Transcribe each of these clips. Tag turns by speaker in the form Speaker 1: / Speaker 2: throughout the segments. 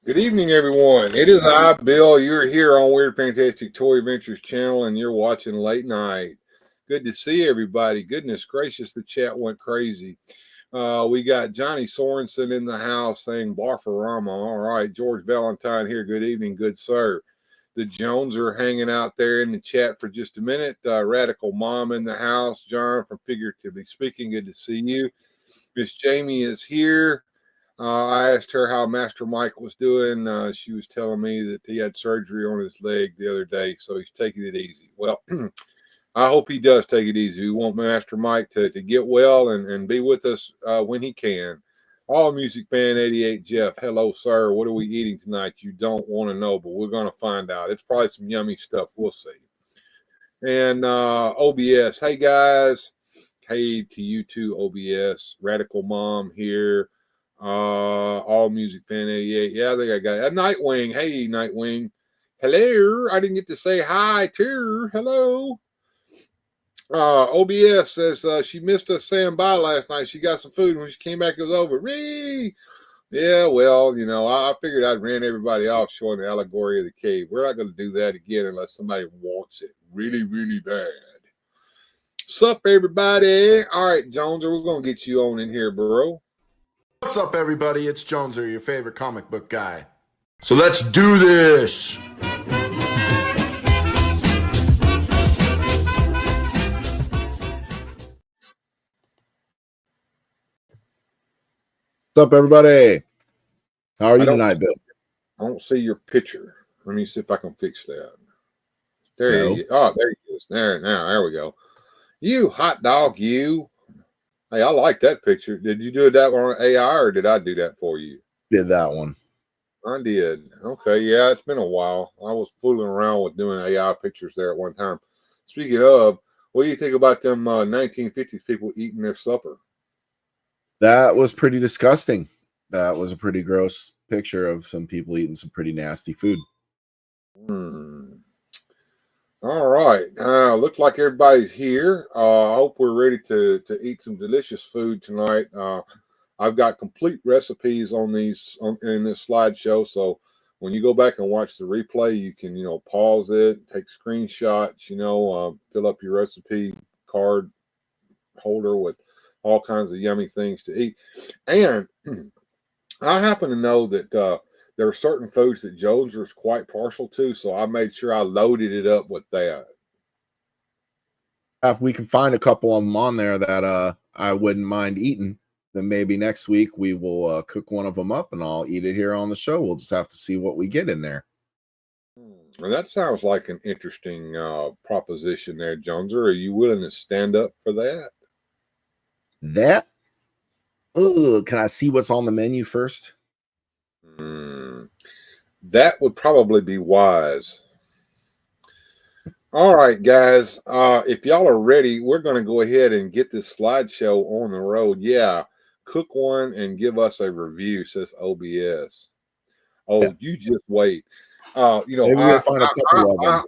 Speaker 1: Good evening, everyone. It is I, Bill. You're here on Weird Fantastic Toy Adventures channel, and you're watching Late Night. Good to see everybody. Goodness gracious, the chat went crazy. We got Johnny Sorensen in the house saying Barfarama. All right, George Valentine here. Good evening, good sir. The Jones are hanging out there in the chat for just a minute. Radical Mom in the house. John from Figuratively Speaking. Good to see you. Miss Jamie is here. I asked her how Master Mike was doing. She was telling me that he had surgery on his leg the other day, so he's taking it easy. Well, I hope he does take it easy. We want Master Mike to get well and be with us when he can. All Music Fan 88 Jeff, hello, sir. What are we eating tonight? You don't want to know, but we're going to find out. It's probably some yummy stuff. We'll see. And OBS, hey, guys. Hey to you too, OBS. Radical Mom here. All Music Fan 88. Yeah, I think I got it. Nightwing. Hey, Nightwing. Hello. I didn't get to say hi to. Hello. OBS says she missed us saying bye last night. She got some food, and when she came back, it was over. Ree! Yeah, well, you know, I figured I'd ran everybody off showing the allegory of the cave. We're not going to do that again unless somebody wants it really, really bad. Sup, everybody? All right, Jones, we're going to get you on in here, bro.
Speaker 2: What's up, everybody? It's Joneser, your favorite comic book guy. So let's do this!
Speaker 3: What's up, everybody? How are you tonight, Bill?
Speaker 1: I don't see your picture. Let me see if I can fix that. There you go. Oh, there he is. There we go. You hot dog, you. Hey, I like that picture. Did you do that on AI or did I do that for you?
Speaker 3: Did that one.
Speaker 1: I did. Okay, yeah, it's been a while. I was fooling around with doing AI pictures there at one time. Speaking of, what do you think about them 1950s people eating their supper?
Speaker 3: That was pretty disgusting. That was a pretty gross picture of some people eating some pretty nasty food.
Speaker 1: All right. Looks like everybody's here. I hope we're ready to eat some delicious food tonight. I've got complete recipes on these in this slideshow. So when you go back and watch the replay, you can, pause it, take screenshots, fill up your recipe card holder with all kinds of yummy things to eat. And I happen to know that there are certain foods that Jones is quite partial to, so I made sure I loaded it up with that.
Speaker 3: If we can find a couple of them on there that I wouldn't mind eating, then maybe next week we will cook one of them up and I'll eat it here on the show. We'll just have to see what we get in there.
Speaker 1: Well, that sounds like an interesting proposition there, Jones. Are you willing to stand up for that?
Speaker 3: Can I see what's on the menu first?
Speaker 1: That would probably be wise. All right, guys. If y'all are ready, we're going to go ahead and get this slideshow on the road. Yeah, cook one and give us a review, says OBS. Oh, yeah. You just wait. Maybe we'll find a couple of them.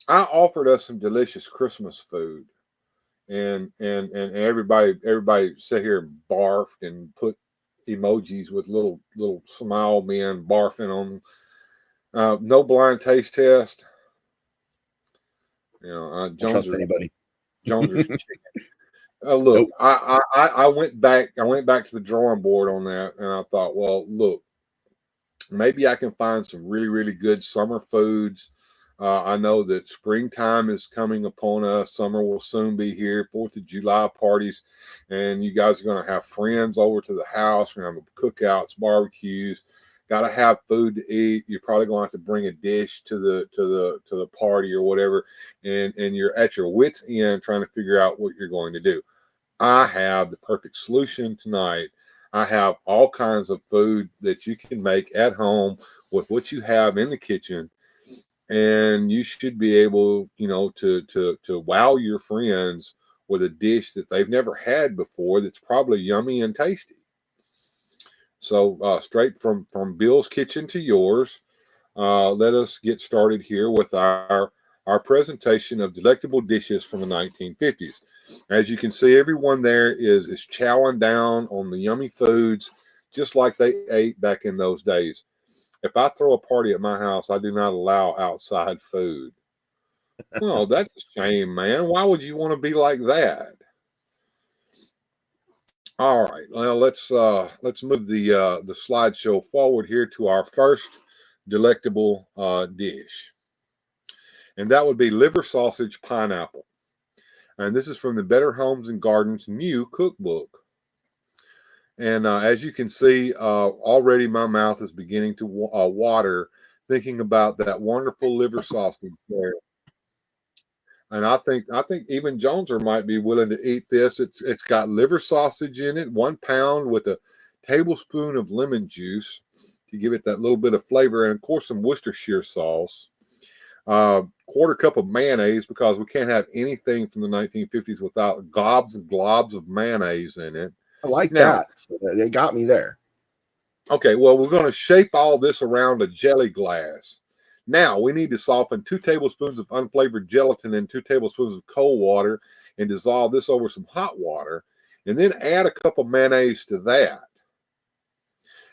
Speaker 1: I offered us some delicious Christmas food. And everybody sat here and barfed and put emojis with little smile men barfing on. No blind taste test.
Speaker 3: Don't trust anybody.
Speaker 1: Jones look, nope. I went back to the drawing board on that, and I thought, well, look, maybe I can find some really, really good summer foods. I know that springtime is coming upon us. Summer will soon be here. 4th of July parties, and you guys are going to have friends over to the house. We're going to have cookouts, barbecues. Got to have food to eat. You're probably going to have to bring a dish to the party or whatever, and you're at your wits' end trying to figure out what you're going to do. I have the perfect solution tonight. I have all kinds of food that you can make at home with what you have in the kitchen. And you should be able, to wow your friends with a dish that they've never had before that's probably yummy and tasty. So straight from Bill's kitchen to yours, let us get started here with our presentation of delectable dishes from the 1950s. As you can see, everyone there is chowing down on the yummy foods just like they ate back in those days. If I throw a party at my house, I do not allow outside food. Well, that's a shame, man. Why would you want to be like that? All right. Well, let's move the slideshow forward here to our first delectable dish, and that would be liver sausage pineapple. And this is from the Better Homes and Gardens new cookbook. And as you can see, already my mouth is beginning to water thinking about that wonderful liver sausage there. And I think even Joneser might be willing to eat this. It's got liver sausage in it, 1 pound with a tablespoon of lemon juice to give it that little bit of flavor, and of course some Worcestershire sauce. Quarter cup of mayonnaise, because we can't have anything from the 1950s without gobs and globs of mayonnaise in it.
Speaker 3: I like that. So they got me there.
Speaker 1: Okay, well, we're going to shape all this around a jelly glass. Now, we need to soften 2 tablespoons of unflavored gelatin in 2 tablespoons of cold water and dissolve this over some hot water, and then add a cup of mayonnaise to that.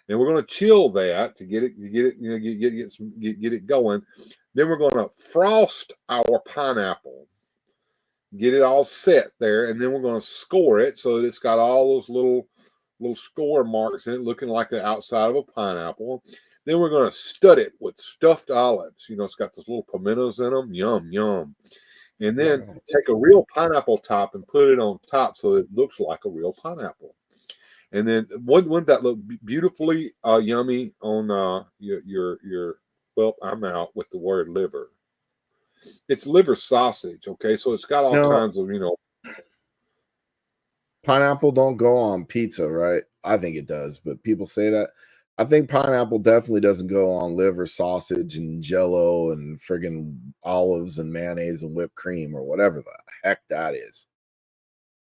Speaker 1: And we're going to chill that to get it going. Then we're going to frost our pineapple, get it all set there, and then we're going to score it so that it's got all those little score marks in it, looking like the outside of a pineapple. Then we're going to stud it with stuffed olives. You know, it's got those little pimentos in them. Yum, yum. And then take a real pineapple top and put it on top so it looks like a real pineapple. And then wouldn't that look beautifully yummy on your well, I'm out with the word liver. It's liver sausage, okay? So it's got all kinds of,
Speaker 3: pineapple don't go on pizza, right? I think it does, but people say that. I think pineapple definitely doesn't go on liver sausage and jello and friggin' olives and mayonnaise and whipped cream or whatever the heck that is.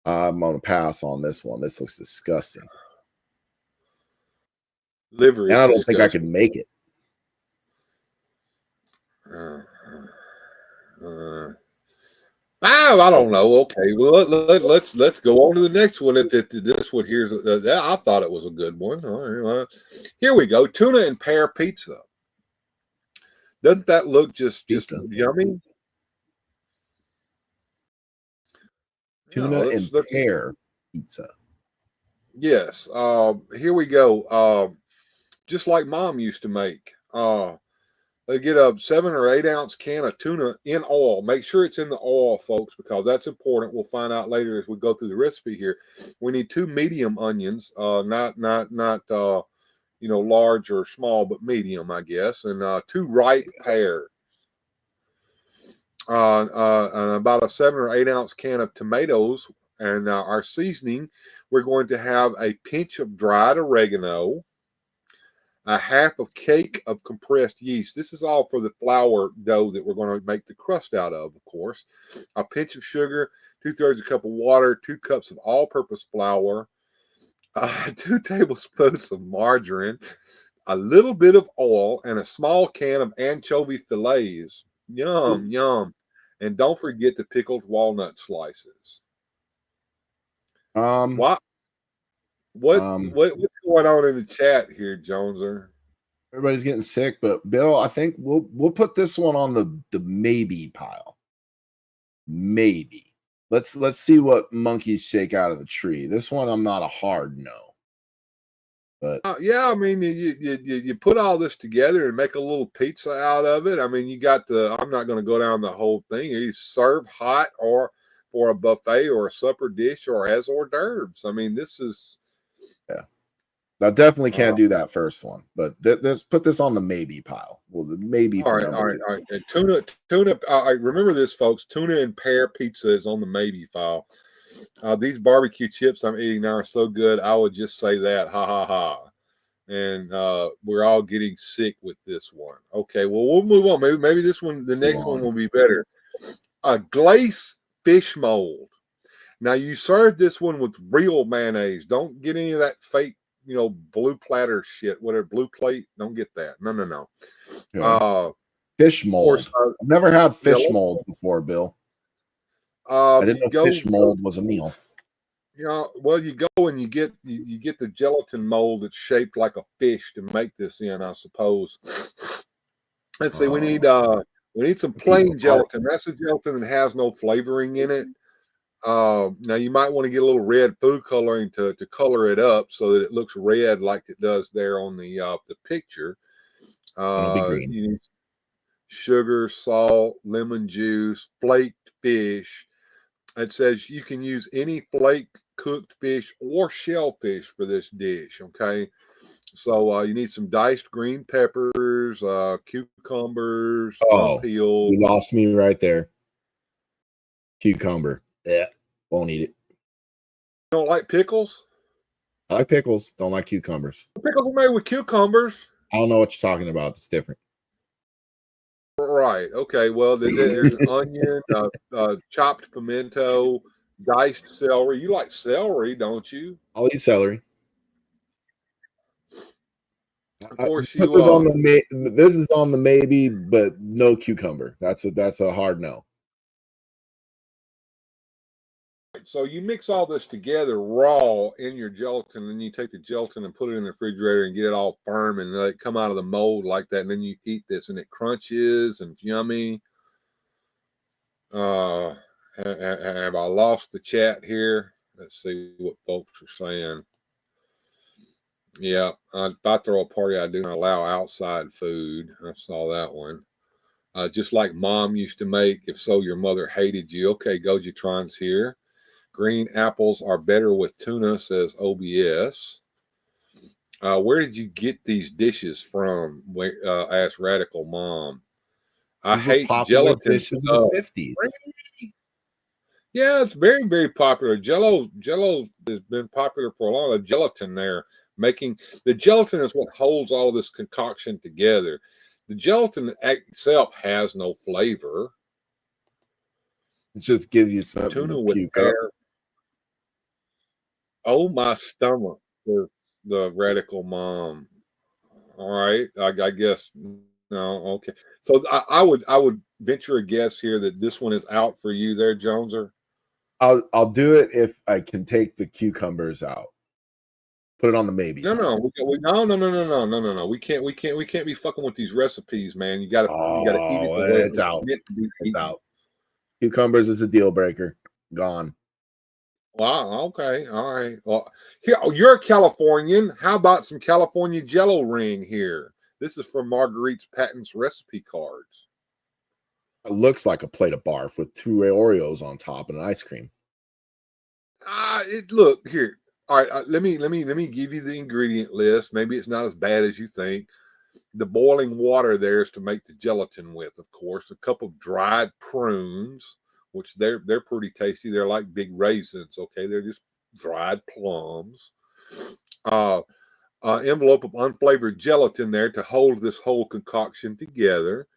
Speaker 3: I'm going to pass on this one. This looks disgusting.
Speaker 1: Liver is
Speaker 3: and I don't
Speaker 1: disgusting.
Speaker 3: think I could make it.
Speaker 1: I don't know. Okay, well let's go on to the next one. This one here's I thought it was a good one. All right, here we go. Tuna and pear pizza. Doesn't that look just yummy?
Speaker 3: Tuna and pear pizza.
Speaker 1: Yes. Here we go. Just like Mom used to make. They get a 7 or 8 ounce can of tuna in oil. Make sure it's in the oil, folks, because that's important. We'll find out later as we go through the recipe here. We need 2 medium onions, not large or small, but medium, I guess, and 2 ripe pears. And about a 7 or 8 ounce can of tomatoes, and our seasoning. We're going to have a pinch of dried oregano, a half a cake of compressed yeast. This is all for the flour dough that we're going to make the crust out of course. A pinch of sugar, 2/3 a cup of water, 2 cups of all-purpose flour, 2 tablespoons of margarine, a little bit of oil, and a small can of anchovy fillets. Yum, yum. And don't forget the pickled walnut slices. What's going on in the chat here, Joneser?
Speaker 3: Everybody's getting sick, but Bill, I think we'll put this one on the maybe pile. Maybe. Let's see what monkeys shake out of the tree. This one I'm not a hard no. But
Speaker 1: yeah, I mean you put all this together and make a little pizza out of it. I mean, you got I'm not going to go down the whole thing. You serve hot or for a buffet or a supper dish or as hors d'oeuvres. I mean, this is
Speaker 3: I definitely can't do that first one, but let's put this on the maybe pile. Well, the maybe.
Speaker 1: All right. And tuna. Remember this, folks. Tuna and pear pizza is on the maybe file. These barbecue chips I'm eating now are so good. I would just say that, ha ha ha. And we're all getting sick with this one. Okay, well we'll move on. Maybe this one, the next one will be better. A glaze fish mold. Now you serve this one with real mayonnaise. Don't get any of that fake, blue platter shit, whatever, blue plate. Don't get that. No.
Speaker 3: Okay. Fish mold. I've never had fish mold before, Bill. I didn't know fish mold was a meal.
Speaker 1: You know, well, you go and you get the gelatin mold that's shaped like a fish to make this in, I suppose. Let's see, we need some plain gelatin. That's the gelatin that has no flavoring in it. Now you might want to get a little red food coloring to color it up so that it looks red like it does there on the picture.
Speaker 3: It'll be green.
Speaker 1: You need sugar, salt, lemon juice, flaked fish. It says you can use any flaked cooked fish or shellfish for this dish. Okay, so you need some diced green peppers, cucumbers, peeled.
Speaker 3: You lost me right there. Cucumber. Yeah, won't eat it.
Speaker 1: You don't like pickles?
Speaker 3: I like pickles. Don't like cucumbers.
Speaker 1: Pickles are made with cucumbers.
Speaker 3: I don't know what you're talking about. It's different.
Speaker 1: Right. Okay. Well, there's onion, chopped pimento, diced celery. You like celery, don't you?
Speaker 3: I'll eat celery.
Speaker 1: Of course,
Speaker 3: this is on the maybe, but no cucumber. That's a hard no.
Speaker 1: So you mix all this together raw in your gelatin, and then you take the gelatin and put it in the refrigerator and get it all firm and let it come out of the mold like that. And then you eat this, and it crunches and yummy. Have I lost the chat here? Let's see what folks are saying. Yeah, if I throw a party, I do not allow outside food. I saw that one. Just like mom used to make. If so, your mother hated you. Okay, Gojitron's here. Green apples are better with tuna, says OBS. Where did you get these dishes from? Asked Radical Mom. I hate gelatin
Speaker 3: dishes in the 50s.
Speaker 1: Yeah, it's very, very popular. Jello has been popular for a long time. Gelatin there. Making the gelatin is what holds all this concoction together. The gelatin itself has no flavor.
Speaker 3: It just gives you something
Speaker 1: Tuna with air. Oh, my stomach, the Radical Mom. All right, I guess no. Okay, so I would venture a guess here that this one is out for you there, Joneser.
Speaker 3: I'll do it if I can take the cucumbers out. Put it on the maybe.
Speaker 1: No. We can't be fucking with these recipes, man. You gotta eat it the way
Speaker 3: it's out. It's out. Cucumbers is a deal breaker. Gone.
Speaker 1: Wow. Okay. All right. Well, here you're a Californian. How about some California Jello ring here? This is from Marguerite's Patents recipe cards.
Speaker 3: It looks like a plate of barf with 2 Oreos on top and an ice cream.
Speaker 1: Look here. All right. Let me give you the ingredient list. Maybe it's not as bad as you think. The boiling water there is to make the gelatin with, of course. A cup of dried prunes, which they're pretty tasty. They're like big raisins, okay? They're just dried plums. Envelope of unflavored gelatin there to hold this whole concoction together,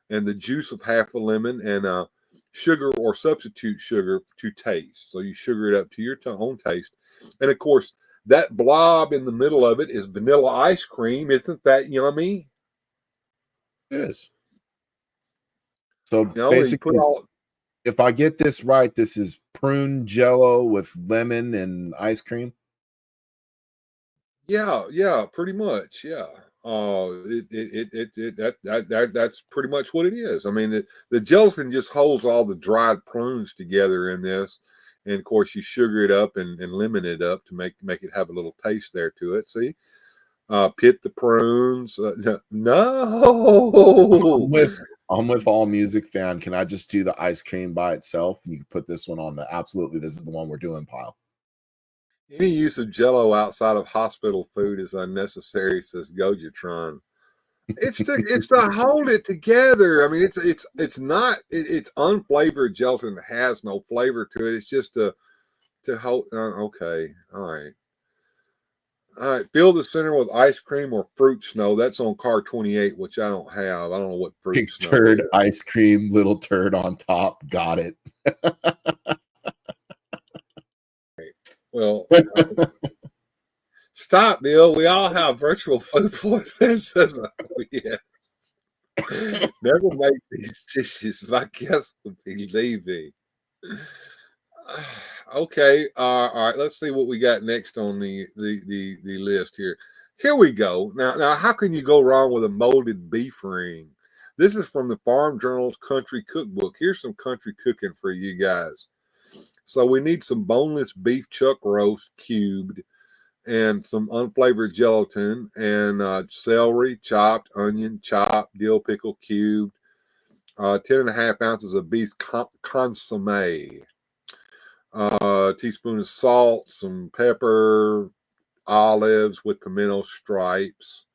Speaker 1: and the juice of half a lemon, and sugar or substitute sugar to taste. So you sugar it up to your own taste. And of course, that blob in the middle of it is vanilla ice cream. Isn't that yummy?
Speaker 3: It is. So basically, if I get this right, this is prune jello with lemon and ice cream.
Speaker 1: Yeah, pretty much. Yeah. That's pretty much what it is. I mean, the gelatin just holds all the dried prunes together in this, and of course you sugar it up and lemon it up to make it have a little taste there to it. See, pit the prunes. No.
Speaker 3: I'm with All Music Fan. Can I just do the ice cream by itself? And you can put this one on the absolutely. This is the one we're doing pile.
Speaker 1: Any use of Jello outside of hospital food is unnecessary, says Gojitron. It's to hold it together. I mean, it's unflavored gelatin that has no flavor to it. It's just to hold. Okay, all right. Fill the center with ice cream or fruit snow. That's on card 28, which I don't have. I don't know what fruit
Speaker 3: Big
Speaker 1: snow
Speaker 3: turd,
Speaker 1: is.
Speaker 3: ice cream, little turd on top. Got it.
Speaker 1: Well, stop, Bill. We all have virtual food poisoning. Yes. Never make these dishes. My guests would be leaving. Okay. All right. Let's see what we got next on the list here. Here we go. Now, how can you go wrong with a molded beef ring? This is from the Farm Journal's Country Cookbook. Here's some country cooking for you guys. So we need some boneless beef chuck roast cubed, and some unflavored gelatin, and celery chopped, onion chopped, dill pickle cubed, 10.5 ounces of beef consomme, a teaspoon of salt, some pepper, olives with pimento stripes,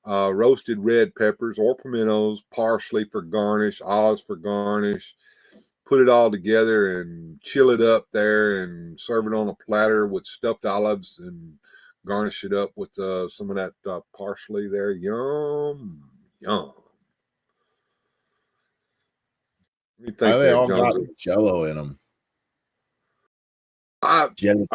Speaker 1: roasted red peppers or pimentos, parsley for garnish, olives for garnish. Put it all together and chill it up there and serve it on a platter with stuffed olives and garnish it up with some of that parsley there. Yum, yum. What do you
Speaker 3: Why
Speaker 1: think
Speaker 3: they
Speaker 1: there,
Speaker 3: all got
Speaker 1: Jonesy?
Speaker 3: Jello in them? Gelatin.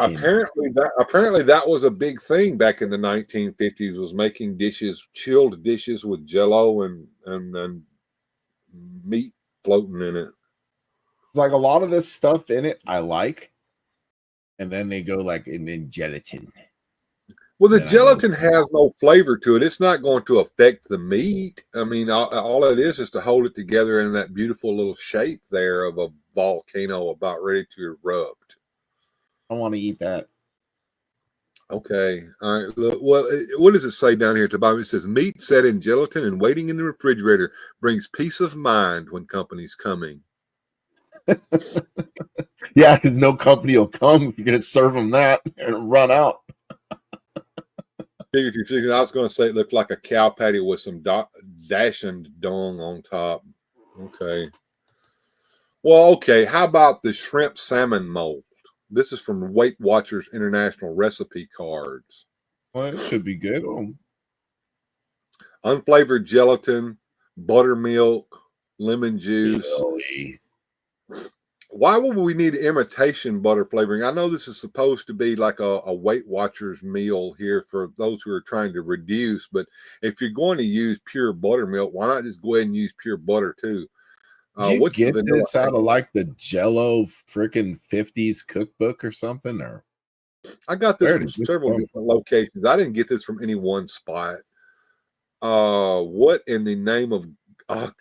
Speaker 1: Apparently that was a big thing back in the 1950s, was making dishes, chilled dishes with Jello and meat floating in it.
Speaker 3: Like a lot of this stuff in it, I like, and then they go like, and then gelatin.
Speaker 1: Well, the
Speaker 3: Then I know
Speaker 1: gelatin has no flavor to it. It's not going to affect the meat. I mean, all it is to hold it together in that beautiful little shape there of a volcano about ready to erupt.
Speaker 3: I want to eat that.
Speaker 1: Okay. All right. Look, well, what does it say down here at the bottom? It says meat set in gelatin and waiting in the refrigerator brings peace of mind when company's coming.
Speaker 3: Yeah, because no company will come if you're going to serve them that and run out.
Speaker 1: Figured I was going to say it looked like a cow patty with some dashing dung on top. Okay. Well, okay. How about the shrimp salmon mold? This is from Weight Watchers International Recipe Cards.
Speaker 3: Well, it should be good.
Speaker 1: Unflavored gelatin, buttermilk, lemon juice.
Speaker 3: Really?
Speaker 1: Why would we need imitation butter flavoring? I know this is supposed to be like a Weight Watchers meal here for those who are trying to reduce, but if you're going to use pure buttermilk, why not just go ahead and use pure butter too?
Speaker 3: Did you
Speaker 1: What's the
Speaker 3: get
Speaker 1: vanilla?
Speaker 3: this out of like the Jello freaking 50s cookbook or something? Or
Speaker 1: I got this
Speaker 3: where
Speaker 1: from
Speaker 3: did this
Speaker 1: several
Speaker 3: come
Speaker 1: different locations. I didn't get this from any one spot. What in the name of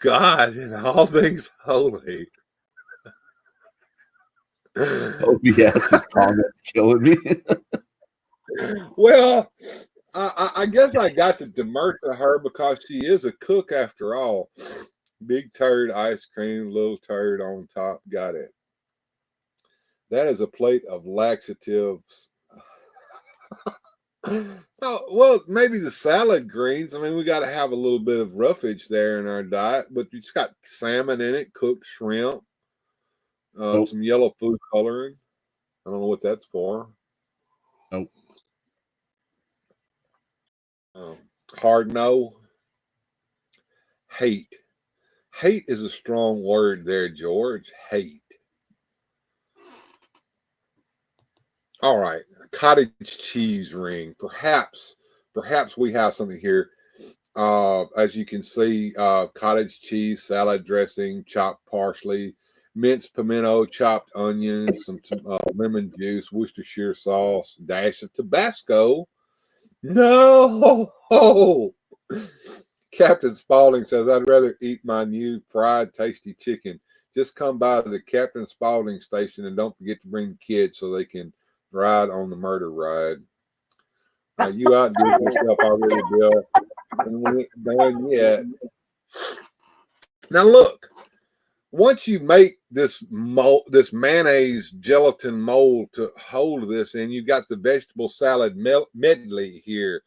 Speaker 1: God and all things holy?
Speaker 3: OBS's comments killing me.
Speaker 1: Well, I guess I got to demur to her because she is a cook after all. Big turd ice cream, little turd on top. Got it. That is a plate of laxatives. Oh, well, maybe the salad greens. I mean, we got to have a little bit of roughage there in our diet, but it's got salmon in it, cooked shrimp,
Speaker 3: Nope.
Speaker 1: some yellow food coloring. I don't know what that's for.
Speaker 3: Nope.
Speaker 1: Hard no. Hate. Hate is a strong word there, George. Hate. All right. Cottage cheese ring. Perhaps we have something here. As you can see, cottage cheese, salad dressing, chopped parsley, minced pimento, chopped onions, some lemon juice, Worcestershire sauce, dash of Tabasco. No! Captain Spaulding says, I'd rather eat my new fried tasty chicken. Just come by the Captain Spaulding station and don't forget to bring the kids so they can ride on the murder ride. You outdid yourself already, Bill. And we ain't done yet. Now look, once you make this mayonnaise gelatin mold to hold this in, you got the vegetable salad medley here.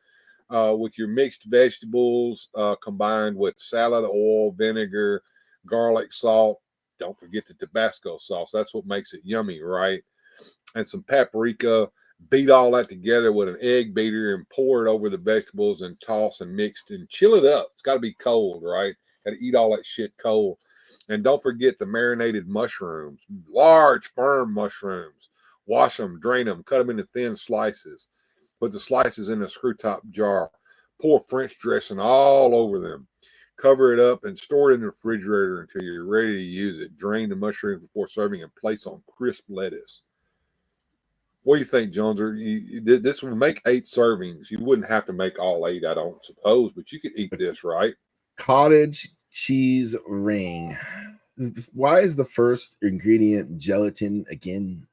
Speaker 1: With your mixed vegetables combined with salad oil, vinegar, garlic, salt. Don't forget the Tabasco sauce. That's what makes it yummy, right? And some paprika. Beat all that together with an egg beater and pour it over the vegetables and toss and mix and chill it up. It's got to be cold, right? Got to eat all that shit cold. And don't forget the marinated mushrooms, large, firm mushrooms. Wash them, drain them, cut them into thin slices. Put the slices in a screw top jar. Pour French dressing all over them. Cover it up and store it in the refrigerator until you're ready to use it. Drain the mushrooms before serving and place on crisp lettuce. What do you think, Jones? This would make 8 servings. You wouldn't have to make all 8, I don't suppose, but you could eat this, right?
Speaker 3: Cottage cheese ring. Why is the first ingredient gelatin again?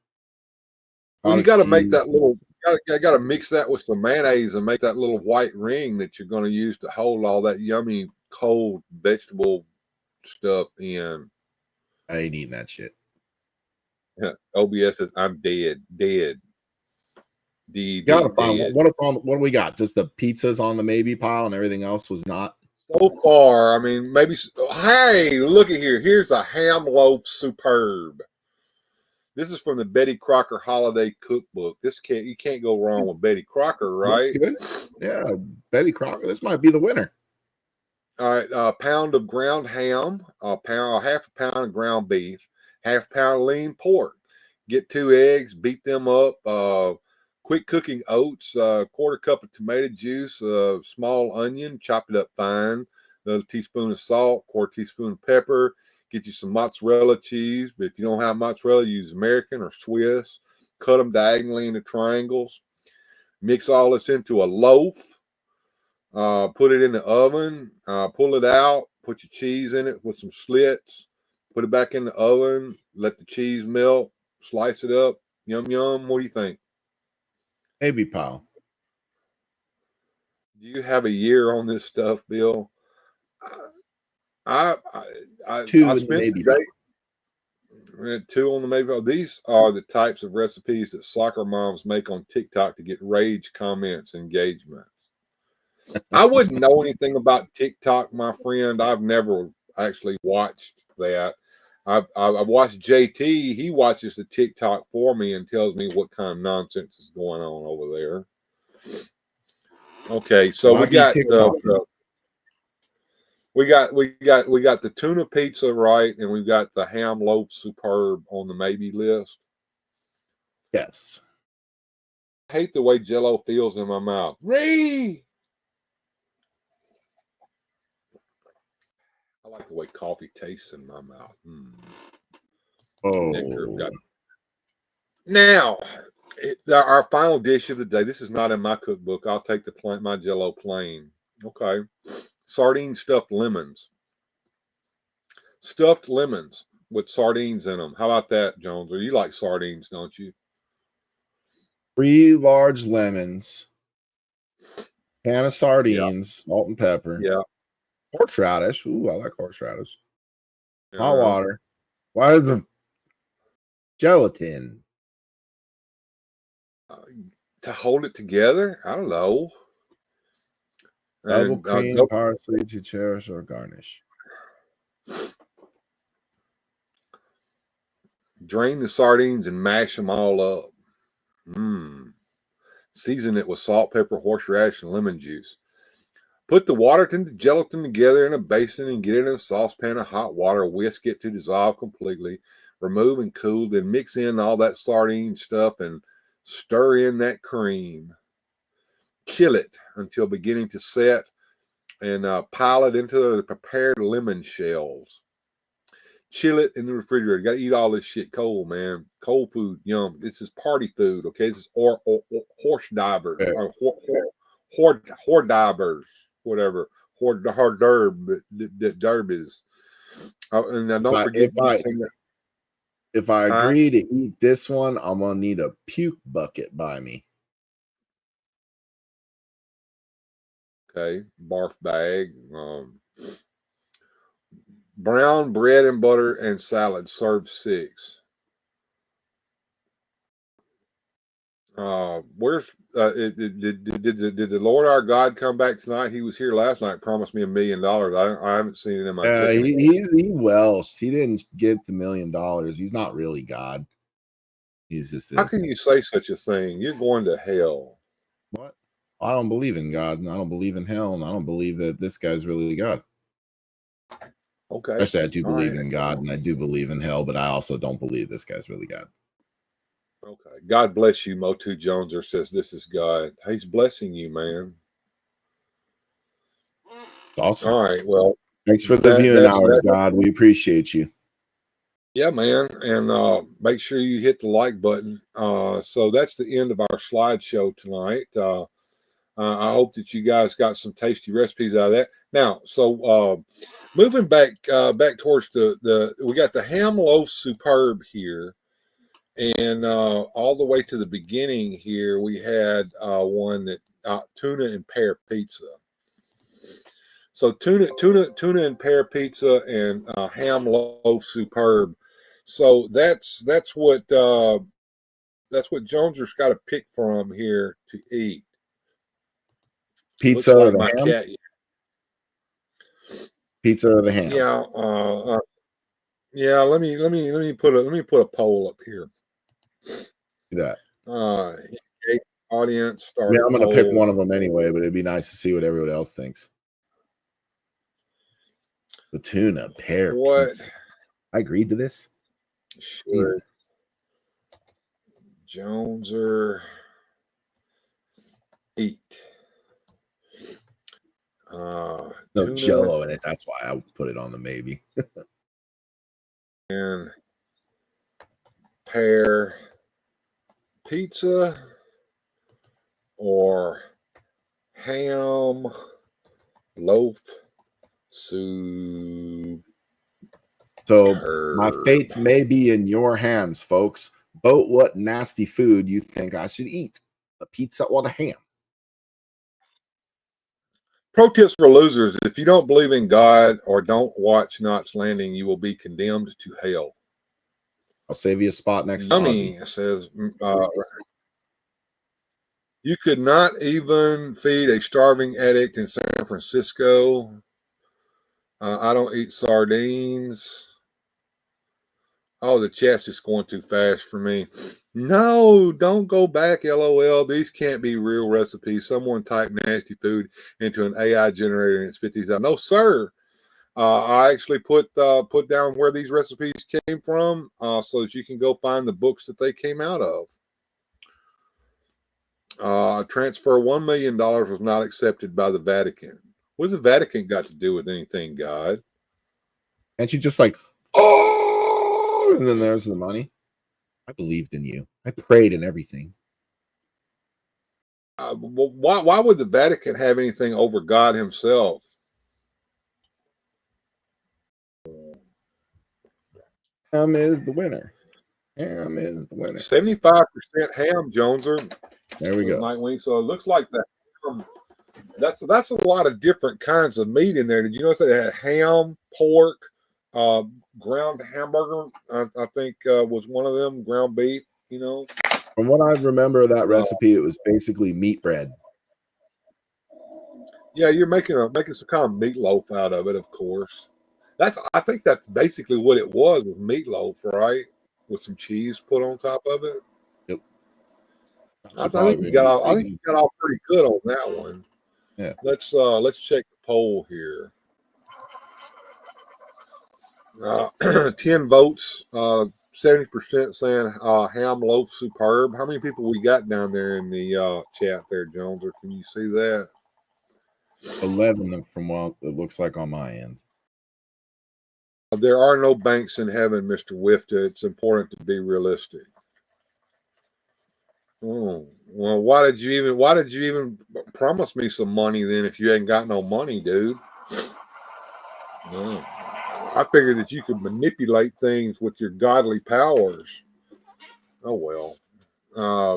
Speaker 1: Well, you got to make that little. You got to mix that with some mayonnaise and make that little white ring that you're going to use to hold all that yummy cold vegetable stuff in.
Speaker 3: I ain't eating that shit.
Speaker 1: Yeah. OBS says I'm dead.
Speaker 3: Gotta find what do we got? Just the pizzas on the maybe pile and everything else was not.
Speaker 1: So far, I mean, maybe. Hey, look at here. Here's a ham loaf superb. This is from the Betty Crocker Holiday Cookbook. You can't go wrong with Betty Crocker, right?
Speaker 3: Good. Yeah, Betty Crocker. This might be the winner.
Speaker 1: All right, a pound of ground ham, half a pound of ground beef, half pound lean pork. Get 2 eggs, beat them up. Quick cooking oats, quarter cup of tomato juice, small onion, chop it up fine, another teaspoon of salt, quarter teaspoon of pepper. Get you some mozzarella cheese, but if you don't have mozzarella, use American or Swiss. Cut them diagonally into triangles. Mix all this into a loaf. Put it in the oven. Pull it out. Put your cheese in it with some slits. Put it back in the oven. Let the cheese melt. Slice it up. Yum, yum. What do you think?
Speaker 3: Maybe pile.
Speaker 1: Do you have a year on this stuff, Bill? I spent the day, 2 on the maybe. These are the types of recipes that soccer moms make on TikTok to get rage comments, engagement. I wouldn't know anything about TikTok, my friend. I've never actually watched that. I've watched JT. He watches the TikTok for me and tells me what kind of nonsense is going on over there. Okay, so we got the tuna pizza right, and we've got the ham loaf superb on the maybe list.
Speaker 3: Yes.
Speaker 1: I hate the way Jell-O feels in my mouth. I like the way coffee tastes in my mouth.
Speaker 3: Oh.
Speaker 1: Now, our final dish of the day. This is not in my cookbook. I'll take my Jell-O plain. Okay. Sardine stuffed lemons. Stuffed lemons with sardines in them. How about that, Jones? Or you like sardines, don't you?
Speaker 3: 3 large lemons, can of sardines, salt and pepper.
Speaker 1: Yeah.
Speaker 3: Horseradish. Ooh, I like horseradish. Hot water. Why is the gelatin?
Speaker 1: To hold it together? I don't know.
Speaker 3: Double cream, parsley to cherish or garnish.
Speaker 1: Drain the sardines and mash them all up. Season it with salt, pepper, horseradish, and lemon juice. Put the water and the gelatin together in a basin and get it in a saucepan of hot water. Whisk it to dissolve completely. Remove and cool. Then mix in all that sardine stuff and stir in that cream. Chill it until beginning to set and pile it into the prepared lemon shells. Chill it in the refrigerator. You got to eat all this shit cold, man. Cold food, yum. This is party food, okay? This is horse divers, hors divers, whatever. Hors d'oeuvre is. And now don't forget.
Speaker 3: If I agree to eat this one, I'm gonna need a puke bucket by me.
Speaker 1: Okay, barf bag. Brown bread and butter and salad. Serve 6. Where's did the Lord our God come back tonight? He was here last night. Promised me $1 million. I haven't seen it in my.
Speaker 3: He Welsh. He didn't get the $1 million. He's not really God. He's just.
Speaker 1: How can you say such a thing? You're going to hell.
Speaker 3: What? I don't believe in God, and I don't believe in hell, and I don't believe that this guy's really God.
Speaker 1: Okay.
Speaker 3: Actually, I do believe in God, and I do believe in hell, but I also don't believe this guy's really God.
Speaker 1: Okay. God bless you, Motu Joneser says this is God. He's blessing you, man.
Speaker 3: Awesome.
Speaker 1: All right. Well,
Speaker 3: Thanks for the viewing hours, God. We appreciate you.
Speaker 1: Yeah, man. And make sure you hit the like button. So that's the end of our slideshow tonight. I hope that you guys got some tasty recipes out of that. Now, so moving back towards we got the ham loaf superb here. And all the way to the beginning here, we had one that tuna and pear pizza. So tuna and pear pizza and ham loaf superb. So that's what Joneser's got to pick from here to eat.
Speaker 3: Pizza
Speaker 1: Looks
Speaker 3: or
Speaker 1: like
Speaker 3: the
Speaker 1: my
Speaker 3: ham?
Speaker 1: cat.
Speaker 3: Pizza or the ham?
Speaker 1: Yeah. Yeah. Let me put a poll up here.
Speaker 3: Do that.
Speaker 1: Audience start.
Speaker 3: Yeah, I'm going to pick one of them anyway, but it'd be nice to see what everyone else thinks. The tuna pear pizza. I agreed to this.
Speaker 1: Sure. Joneser eat.
Speaker 3: No
Speaker 1: tuna
Speaker 3: jello in it. That's why I put it on the maybe.
Speaker 1: and pear pizza or ham loaf soup.
Speaker 3: So my fate may be in your hands, folks. Vote what nasty food you think I should eat: the pizza or the ham.
Speaker 1: Pro tips for losers: if you don't believe in God or don't watch Knots Landing, you will be condemned to hell.
Speaker 3: I'll save you a spot next to
Speaker 1: Ozzy says you could not even feed a starving addict in San Francisco. I don't eat sardines. Oh, the chat's just going too fast for me. No, don't go back, LOL. These can't be real recipes. Someone typed nasty food into an AI generator and it's 50s out. No, sir. I actually put down where these recipes came from so that you can go find the books that they came out of. Transfer $1 million was not accepted by the Vatican. What's the Vatican got to do with anything, God?
Speaker 3: And she just like, oh, and then there's the money. I believed in you. I prayed in everything.
Speaker 1: Well, why would the Vatican have anything over God himself?
Speaker 3: Ham is the winner. Ham is the winner.
Speaker 1: 75% ham, Joneser.
Speaker 3: There we go.
Speaker 1: Night wing. So it looks like that. That's a lot of different kinds of meat in there. Did you notice they had ham, pork, ground hamburger? I think was one of them. Ground beef. You know.
Speaker 3: From what I remember of that recipe, it was basically meat bread.
Speaker 1: Yeah, you're making some kind of meatloaf out of it, of course. I think that's basically what it was meatloaf, right? With some cheese put on top of it.
Speaker 3: Yep.
Speaker 1: I think you got all pretty good on that one.
Speaker 3: Yeah.
Speaker 1: Let's check the poll here. 10 votes. 70% saying ham loaf superb. How many people we got down there in the chat there, Jones? Or can you see that?
Speaker 3: 11 from what it looks like on my end.
Speaker 1: There are no banks in heaven, Mr. Wifta. It's important to be realistic. Oh, well, why did you even promise me some money then if you ain't got no money, dude? No. I figured that you could manipulate things with your godly powers. Oh well.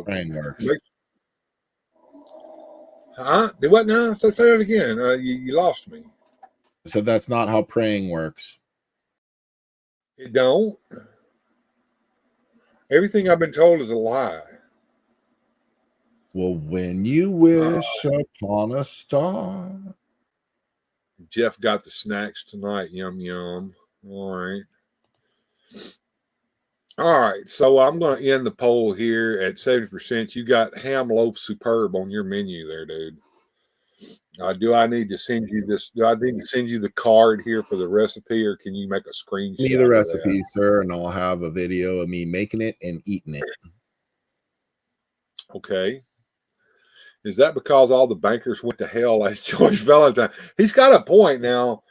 Speaker 3: Praying works.
Speaker 1: Do what now? Say that again. You lost me.
Speaker 3: I said that's not how praying works.
Speaker 1: It don't. Everything I've been told is a lie.
Speaker 3: Well, when you wish upon a star.
Speaker 1: Jeff got the snacks tonight. Yum, yum. All right. All right. So I'm going to end the poll here at 70%. You got ham loaf superb on your menu there, dude. Do I need to send you this? Do I need to send you the card here for the recipe, or can you make a screenshot?
Speaker 3: Me the recipe, sir, and I'll have a video of me making it and eating it.
Speaker 1: Okay. Is that because all the bankers went to hell like George Valentine? He's got a point now.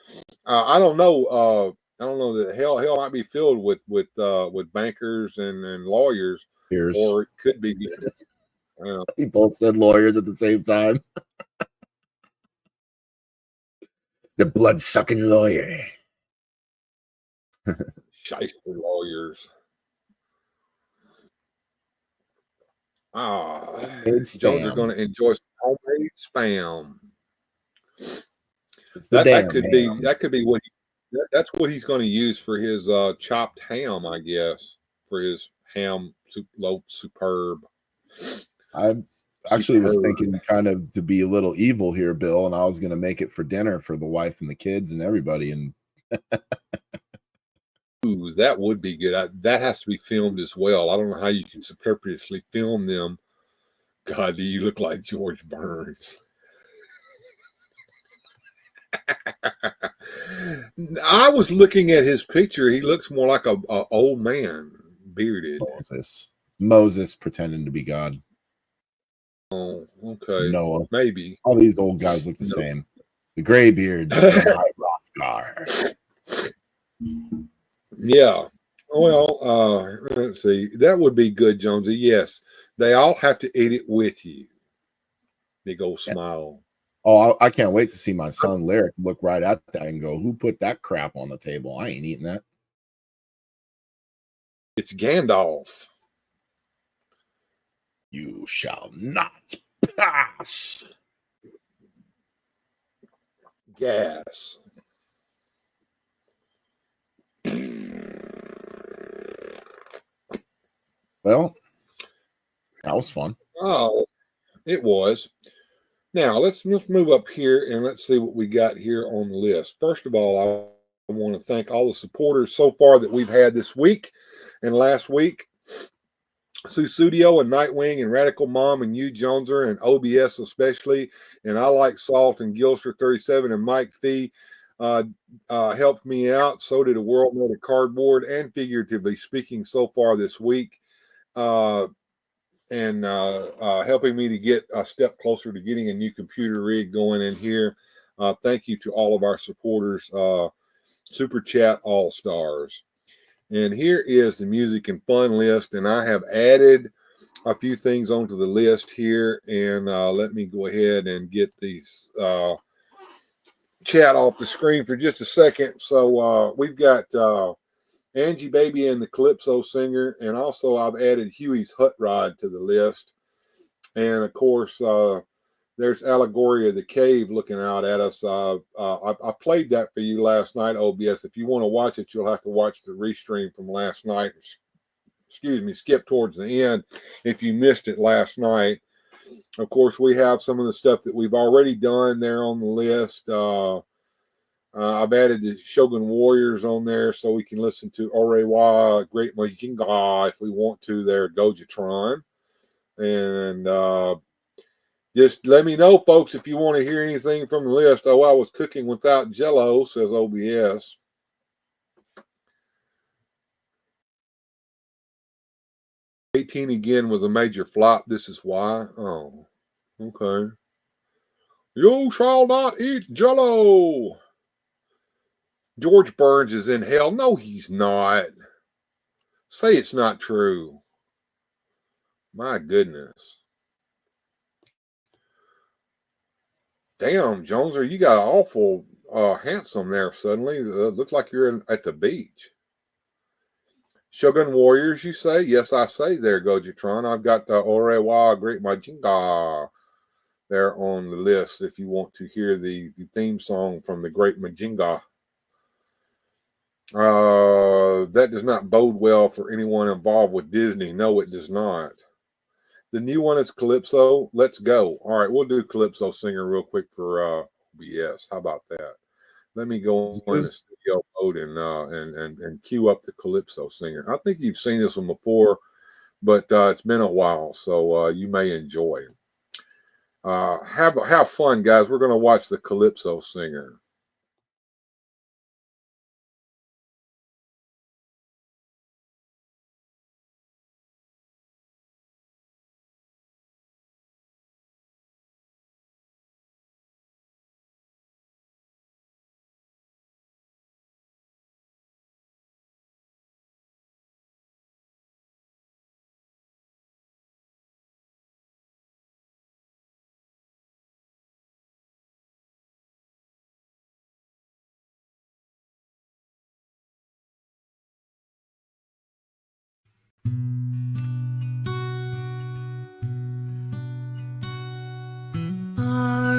Speaker 1: I don't know. I don't know that hell might be filled with bankers and lawyers,
Speaker 3: Here's
Speaker 1: or it could be.
Speaker 3: we both said lawyers at the same time. The blood sucking lawyer.
Speaker 1: Shyster lawyers.
Speaker 3: It's
Speaker 1: Jones are
Speaker 3: spam.
Speaker 1: going to enjoy some homemade spam.
Speaker 3: It's the damn
Speaker 1: That could be what that's what he's going to use for his chopped ham, I guess, for his ham loaf superb.
Speaker 3: I actually was thinking kind of to be a little evil here, Bill, and I was going to make it for dinner for the wife and the kids and everybody. And
Speaker 1: ooh, that would be good. That has to be filmed as well. I don't know how you can purposely film them. God, do you look like George Burns? I was looking at his picture. He looks more like a old man, bearded.
Speaker 3: Moses pretending to be God.
Speaker 1: Oh, okay.
Speaker 3: Noah.
Speaker 1: Maybe.
Speaker 3: All these old guys look the same. The gray beards from Hrothgar.
Speaker 1: Yeah. Well, let's see. That would be good, Jonesy. Yes. They all have to eat it with you. Big old smile.
Speaker 3: Oh, I can't wait to see my son Lyric look right at that and go, who put that crap on the table? I ain't eating that.
Speaker 1: It's Gandalf.
Speaker 3: You shall not pass.
Speaker 1: Gas.
Speaker 3: Well, that was fun.
Speaker 1: Oh, it was. Now let's move up here and let's see what we got here on the list. First of all, I want to thank all the supporters so far that we've had this week and last week. Susudio and Nightwing and Radical Mom and you Joneser and OBS especially, and I Like Salt and Gilster 37 and Mike Fee helped me out. So did a World Made of Cardboard and figuratively speaking so far this week. And helping me to get a step closer to getting a new computer rig going in here. Thank you to all of our supporters, Super Chat All Stars. And here is the music and fun list, and I have added a few things onto the list here. And let me go ahead and get these chat off the screen for just a second. So we've got Angie Baby and the Calypso Singer, and also I've added Huey's Hut Ride to the list. And of course, there's Allegory of the Cave looking out at us. I played that for you last night, OBS. If you want to watch it, you'll have to watch the restream from last night. Excuse me, skip towards the end if you missed it last night. Of course, we have some of the stuff that we've already done there on the list. I've added the Shogun Warriors on there so we can listen to Orewa, Great Majinga if we want to there, Gojatron. And just let me know, folks, if you want to hear anything from the list. Oh, I was cooking without Jello, says OBS. '18 again was a major flop. This is why. Oh, okay. You shall not eat Jello. George Burns is in hell. No, he's not. Say it's not true. My goodness. Damn, Joneser, you got awful handsome there suddenly. Looks like you're at the beach. Shogun Warriors, you say? Yes, I say there, Gojatron. I've got the Orewa Great Majinga there on the list if you want to hear the theme song from the Great Majinga. That does not bode well for anyone involved with Disney. No, it does not. The new one is Calypso. Let's go. All right, we'll do Calypso Singer real quick for OBS. How about that? Let me go in the studio mode and cue up the Calypso Singer. I think you've seen this one before, but it's been a while, so you may enjoy. Have fun, guys. We're going to watch the Calypso Singer.
Speaker 4: Are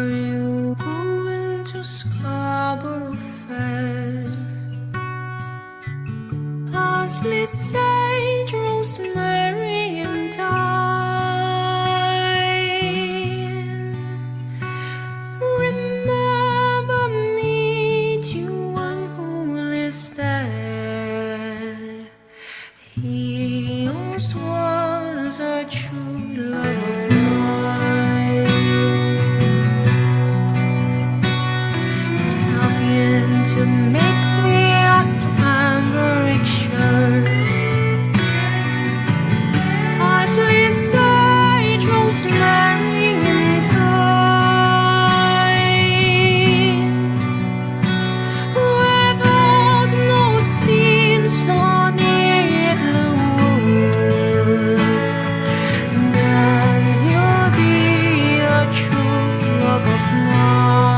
Speaker 4: you going to Scarborough Fair? Parsley, sage, rosemary, and thyme. Remember me to one who lives there. He once was a true love of mine. Tell him to make me a cambric shirt. Parsley, sage, rosemary, and thyme. Without no seams nor needlework, then he'll be a true love of mine. Tell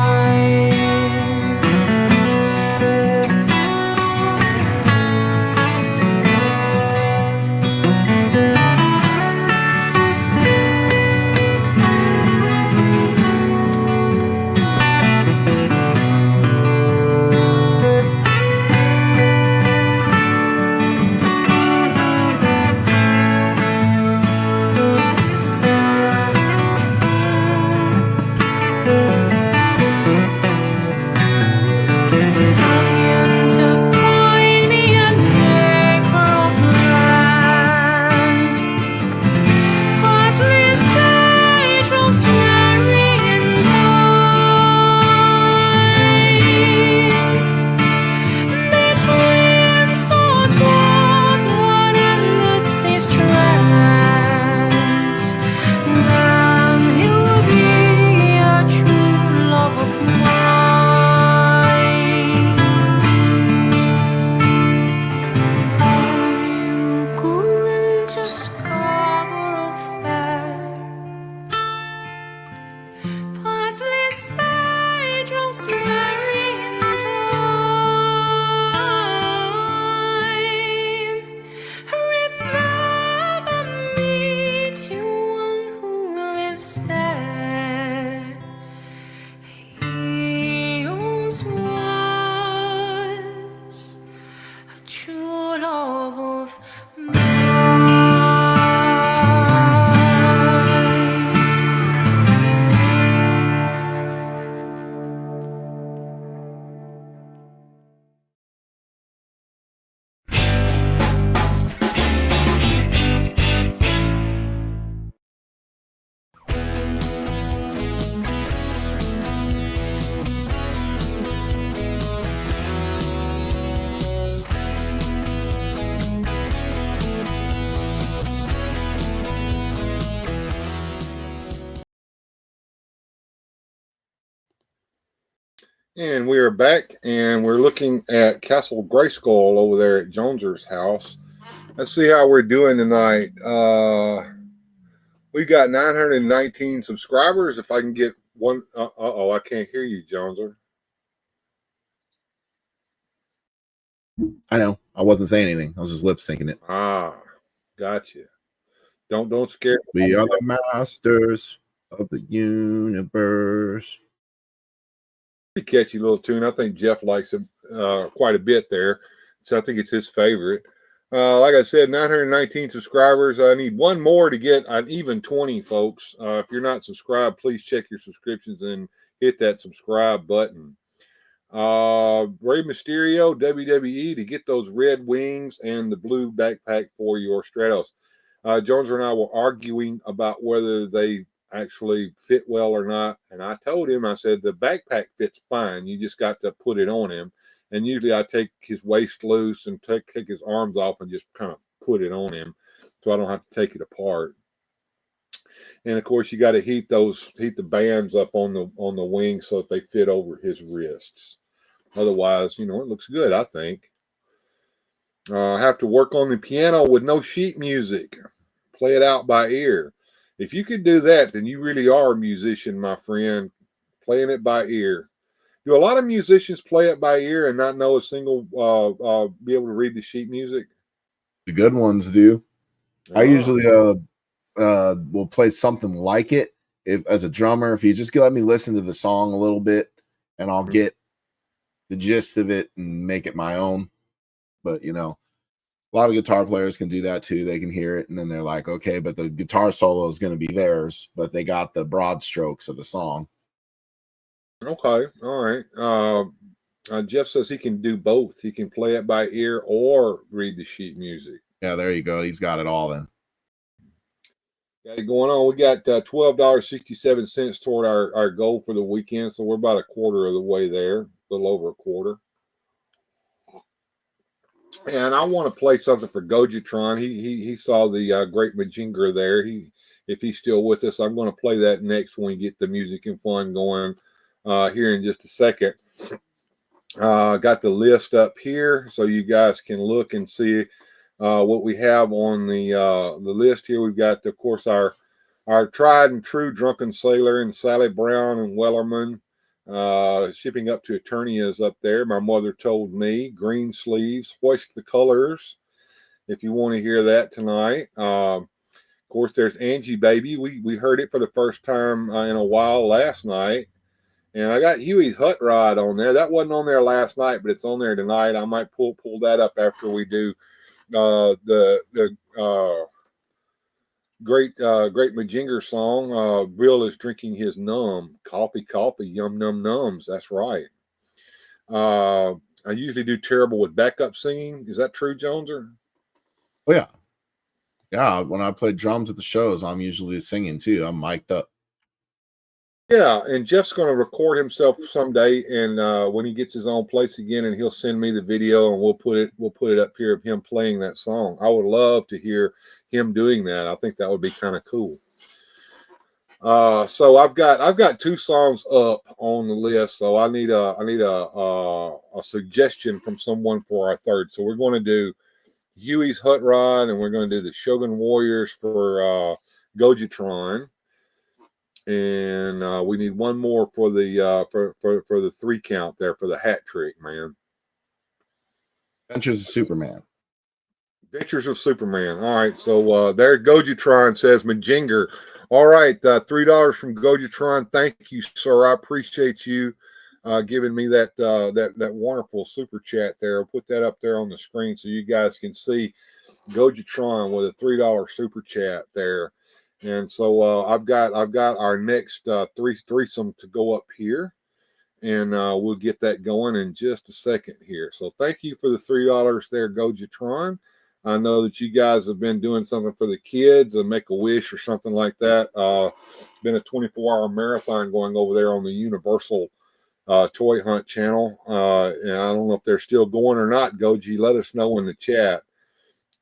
Speaker 4: him to find me an acre of land. Parsley, sage, rosemary, and thyme. Between Saltwater and the sea strands, then he'll be a true love of mine. Are you going to Scarborough Fair? Parsley, sage, rosemary, and thyme. Remember me to one who lives there. He once was a true love of mine.
Speaker 1: And we are back, and we're looking at Castle Grayskull over there at Joneser's house. Let's see how we're doing tonight. We got 919 subscribers. If I can get one, I can't hear you, Joneser.
Speaker 3: I know. I wasn't saying anything. I was just lip syncing it.
Speaker 1: Ah, gotcha. Don't scare me.
Speaker 3: We are the masters of the universe.
Speaker 1: Pretty catchy little tune. I think Jeff likes it quite a bit there. So I think it's his favorite. Like I said, 919 subscribers. I need one more to get an even 20, folks. If you're not subscribed, please check your subscriptions and hit that subscribe button. Rey Mysterio, WWE, to get those red wings and the blue backpack for your Stratos. Jones and I were arguing about whether they actually fit well or not. And I told him, I said, the backpack fits fine. You just got to put it on him. And usually I take his waist loose and take his arms off and just kind of put it on him, so I don't have to take it apart. And of course, you got to heat the bands up on the wings so that they fit over his wrists. Otherwise, it looks good, I think. I have to work on the piano with no sheet music. Play it out by ear. If you could do that, then you really are a musician, my friend. Playing it by ear. Do a lot of musicians play it by ear and not know a single, be able to read the sheet music?
Speaker 3: The good ones do. I usually will play something like it if as a drummer. If you just let me listen to the song a little bit, and I'll get the gist of it and make it my own. But you know, a lot of guitar players can do that too. They can hear it and then they're like, okay, but the guitar solo is going to be theirs, but they got the broad strokes of the song.
Speaker 1: Okay, all right. Jeff says he can do both. He can play it by ear or read the sheet music.
Speaker 3: Yeah, there you go. He's got it all then.
Speaker 1: Got it going on. We got $12.67 toward our goal for the weekend, so we're about a quarter of the way there, a little over a quarter. And I want to play something for Gojitron. He saw the Great Majinger there. If he's still with us, I'm going to play that next when we get the music and fun going here in just a second. Got the list up here so you guys can look and see what we have on the list here. We've got, of course, our tried and true Drunken Sailor and Sally Brown and Wellerman. Shipping up to Eternia is up there. My mother told me. Green Sleeves, Hoist the Colors, if you want to hear that tonight. Of course, there's Angie Baby. We heard it for the first time in a while last night. And I got Huey's Hut Rod on there. That wasn't on there last night, but it's on there tonight. I might pull that up after we do the Great Majinger song. Bill is drinking his num. Coffee, yum num nums. That's right. I usually do terrible with backup singing. Is that true, Joneser?
Speaker 3: Oh yeah. Yeah, when I play drums at the shows, I'm usually singing too. I'm mic'd up.
Speaker 1: Yeah, and Jeff's going to record himself someday, and when he gets his own place again, and he'll send me the video, and we'll put it up here of him playing that song. I would love to hear him doing that. I think that would be kind of cool. So I've got 2 songs up on the list, so I need a suggestion from someone for our third. So we're going to do Huey's Hut Rod, and we're going to do the Shogun Warriors for Gojitron. And we need one more for the for the 3 count there for the hat trick, man.
Speaker 3: Adventures of Superman.
Speaker 1: Adventures of Superman. All right, so there Gojitron says Majinger. All right, $3 from Gojitron. Thank you, sir. I appreciate you giving me that wonderful super chat there. I'll put that up there on the screen so you guys can see Gojitron with a $3 super chat there. And so I've got our next threesome to go up here, and we'll get that going in just a second here. So thank you for the $3 there, Gojitron. I know that you guys have been doing something for the kids, and Make-A-Wish or something like that. Been a 24-hour marathon going over there on the Universal Toy Hunt channel, and I don't know if they're still going or not. Goji, let us know in the chat.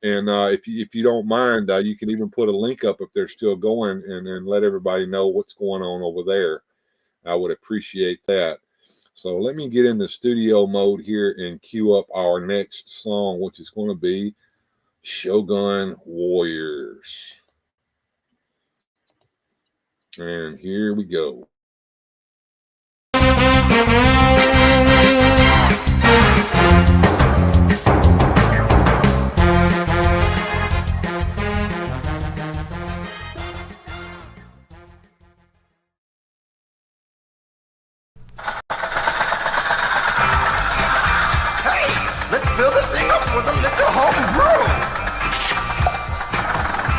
Speaker 1: And if you don't mind, you can even put a link up if they're still going, and let everybody know what's going on over there. I would appreciate that. So let me get into studio mode here and cue up our next song, which is going to be Shogun Warriors. And here we go.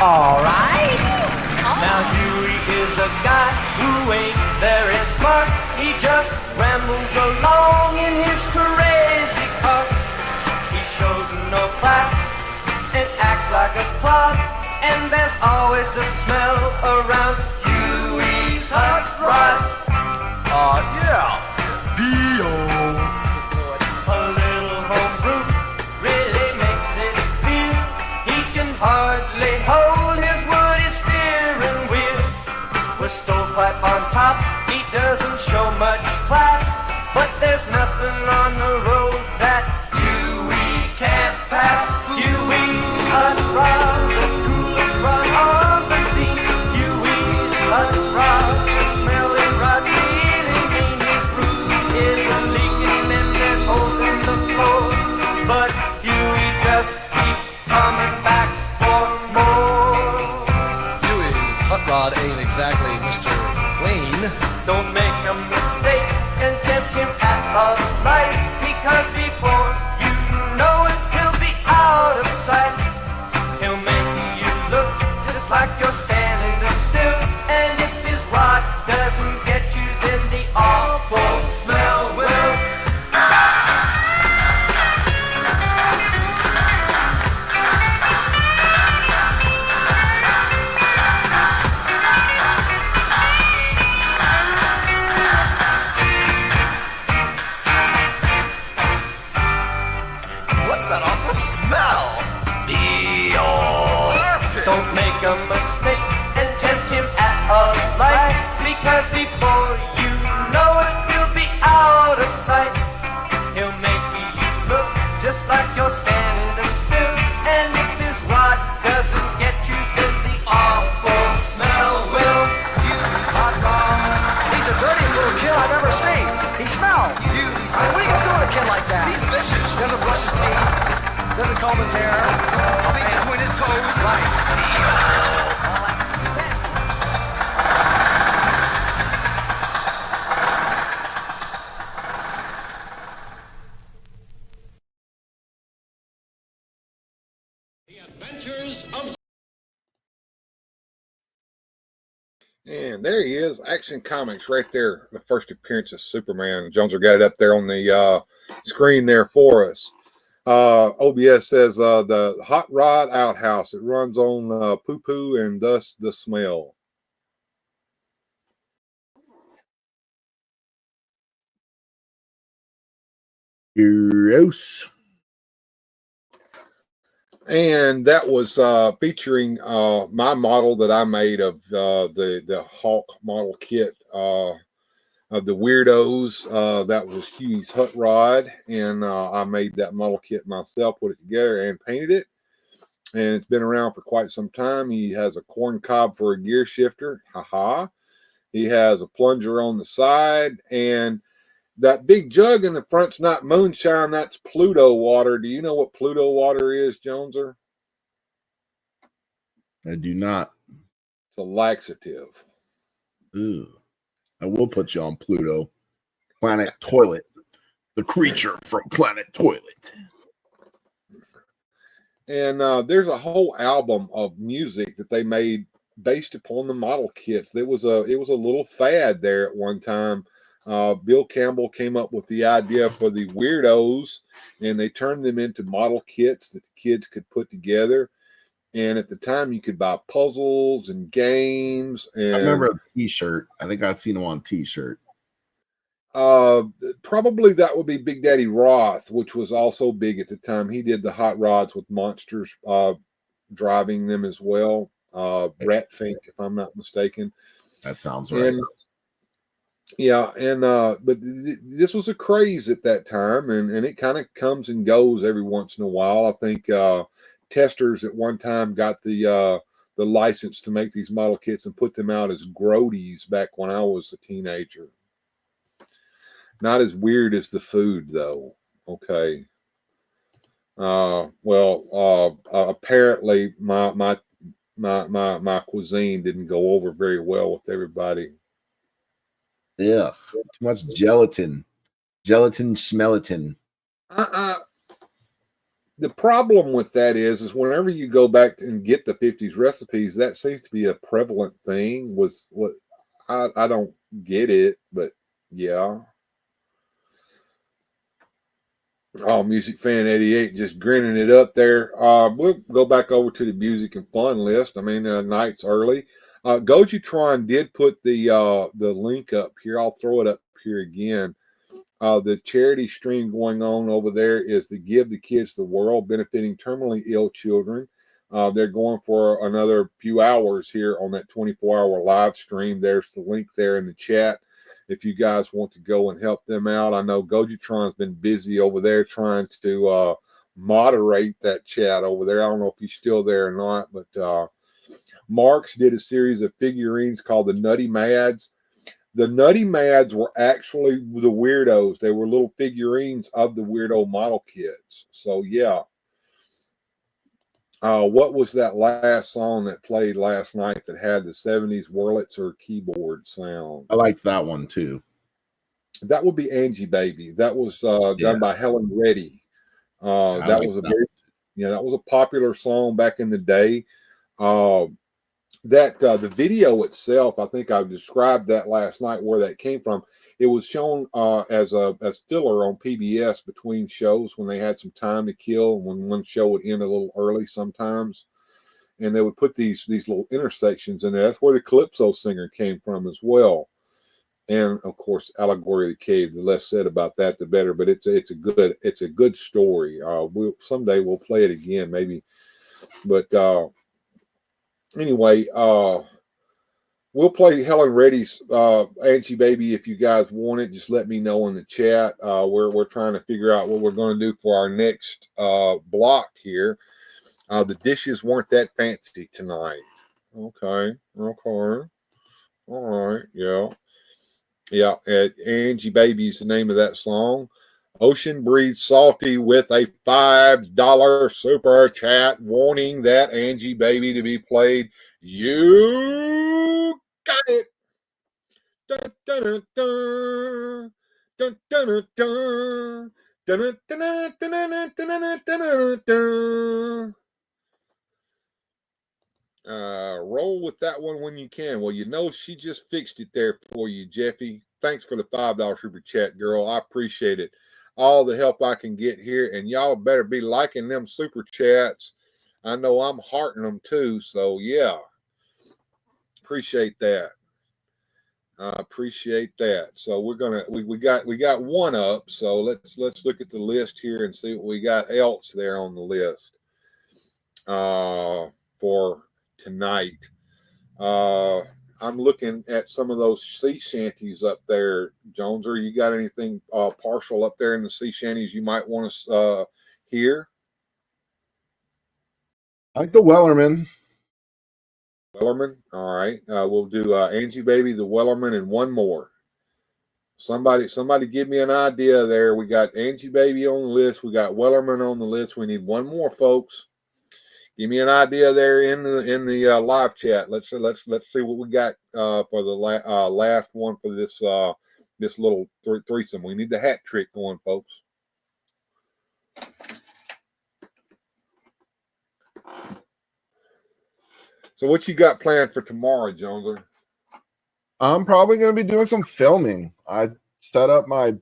Speaker 5: Alright. Now Huey is a guy who ain't very smart. He just rambles along in his crazy car. He shows no class and acts like a clown. And there's always a smell around Huey's hot rod. Oh yeah, B.O. A little home brew really makes it feel. He can hardly hold his woody steering wheel. With stovepipe on top, he doesn't show much class. But there's nothing on the road that Huey can't pass. Huey's hot rod, the coolest rod on the scene. Huey's hot rod, the smelly rod, feeling mean. His roof is a leaking and there's holes in the floor. But Huey just keeps coming back for more.
Speaker 2: What's that awful smell?
Speaker 5: Don't make a mistake and tempt him at a light, because before you know it, you'll be out of sight. He'll make you look just like you're standing still, and if his rod doesn't get you, then the awful smell will. You hot rod.
Speaker 6: He's the dirtiest little kid I've ever seen. He smells. What are you gonna do with a kid like that?
Speaker 2: He's vicious.
Speaker 6: Doesn't brush his teeth. Doesn't comb his hair.
Speaker 2: Nothing between his toes.
Speaker 6: Right.
Speaker 1: And there he is, Action Comics right there. The first appearance of Superman. Joneser got it up there on the screen there for us. OBS says the Hot Rod Outhouse. It runs on poo-poo and thus the smell.
Speaker 3: Gross.
Speaker 1: And that was featuring my model that I made of the Hawk model kit of the Weird-Ohs. That was Huey's Hot Rod, and I made that model kit myself, put it together, and painted it. And it's been around for quite some time. He has a corn cob for a gear shifter. Haha. He has a plunger on the side, and that big jug in the front's not moonshine. That's Pluto water. Do you know what Pluto water is, Joneser?
Speaker 3: I do not.
Speaker 1: It's a laxative.
Speaker 3: Ooh. I will put you on Pluto. Planet Toilet. The creature from Planet Toilet.
Speaker 1: And there's a whole album of music that they made based upon the model kits. It was a little fad there at one time. Bill Campbell came up with the idea for the Weird-Ohs, and they turned them into model kits that the kids could put together. And at the time, you could buy puzzles and games. And
Speaker 3: I remember a T-shirt. I think I've seen them on T-shirt.
Speaker 1: Probably that would be Big Daddy Roth, which was also big at the time. He did the hot rods with monsters driving them as well. Rat Fink, if I'm not mistaken.
Speaker 3: That sounds right.
Speaker 1: Yeah, and but this was a craze at that time, and it kind of comes and goes every once in a while. I think testers at one time got the license to make these model kits and put them out as grodies back when I was a teenager. Not as weird as the food, though. Okay. Apparently my cuisine didn't go over very well with everybody.
Speaker 3: Yeah, too much gelatin. Gelatin schmelatin.
Speaker 1: The problem with that is whenever you go back and get the 50s recipes, that seems to be a prevalent thing. Was what I don't get it, but yeah. Oh, Music Fan 88 just grinning it up there. We'll go back over to the music and fun list. I mean, night's early. Gojitron did put the link up here. I'll throw it up here again. The charity stream going on over there is the Give the Kids the World, benefiting terminally ill children. They're going for another few hours here on that 24-hour live stream. There's the link there in the chat if you guys want to go and help them out. I know Gojitron's been busy over there trying to moderate that chat over there. I don't know if he's still there or not, but Marks did a series of figurines called the Nutty Mads. The Nutty Mads were actually the Weird-Ohs. They were little figurines of the Weird-Oh model kits. So, yeah. What was that last song that played last night that had the 70s Wurlitzer keyboard sound?
Speaker 3: I liked that one, too.
Speaker 1: That would be Angie Baby. That was done by Helen Reddy. That was a popular song back in the day. The video itself, I think I described that last night where that came from. It was shown as filler on PBS between shows when they had some time to kill, when one show would end a little early sometimes, and they would put these little intersections in there. That's where the Calypso singer came from as well. and of course, Allegory of the Cave. The less said about that, the better. But it's a good story. Someday we'll play it again, maybe. But anyway, we'll play Helen Reddy's Angie Baby if you guys want it. Just let me know in the chat. We're trying to figure out what we're going to do for our next block here. The dishes weren't that fancy tonight. Okay. All right. Yeah. Angie Baby is the name of that song. Ocean Breed Salty with a $5 super chat wanting that Angie Baby to be played. You got it. Dun, dun, dun, dun, dun, dun, dun, dun, dun, dun, dun, dun. Roll with that one when you can. Well, she just fixed it there for you, Jeffy. Thanks for the $5 super chat, girl. I appreciate it. All the help I can get here, and y'all better be liking them super chats. I know I'm hearting them too, so yeah, appreciate that. I appreciate that. So we're gonna we got one up. So let's look at the list here and see what we got else there on the list for tonight. I'm looking at some of those sea shanties up there. Jones, or you got anything partial up there in the sea shanties you might want to hear?
Speaker 3: I like the Wellerman.
Speaker 1: Wellerman. All right. We'll do Angie Baby, the Wellerman, and one more. Somebody give me an idea there. We got Angie Baby on the list. We got Wellerman on the list. We need one more, folks. Give me an idea there in the live chat. Let's see what we got for the last one for this this little threesome. We need the hat trick going, folks. So what you got planned for tomorrow, Jones?
Speaker 3: I'm probably going to be doing some filming. I set up my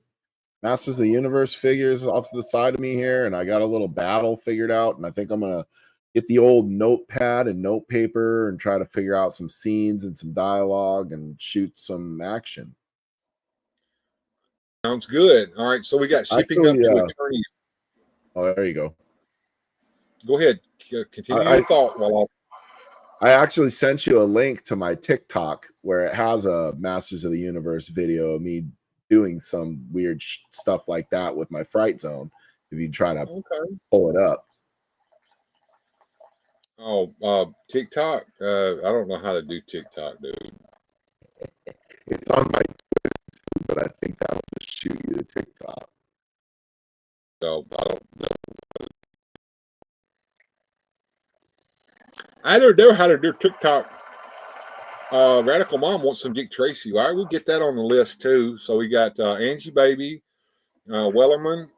Speaker 3: Masters of the Universe figures off to the side of me here, and I got a little battle figured out, and I think I'm going to get the old notepad and note paper and try to figure out some scenes and some dialogue and shoot some action.
Speaker 1: Sounds good. All right, so we got shipping up to attorney.
Speaker 3: Oh, there you go.
Speaker 1: Go ahead. Continue your thought while
Speaker 3: I actually sent you a link to my TikTok where it has a Masters of the Universe video of me doing some weird stuff like that with my Fright Zone. If you try to pull it up.
Speaker 1: Oh, TikTok. I don't know how to do TikTok, dude.
Speaker 3: It's on my Twitter, but I think that'll just shoot you to TikTok.
Speaker 1: So I don't know. I don't know how to do TikTok. Radical Mom wants some Dick Tracy. All right, we'll get that on the list too. So we got Angie Baby, Wellerman.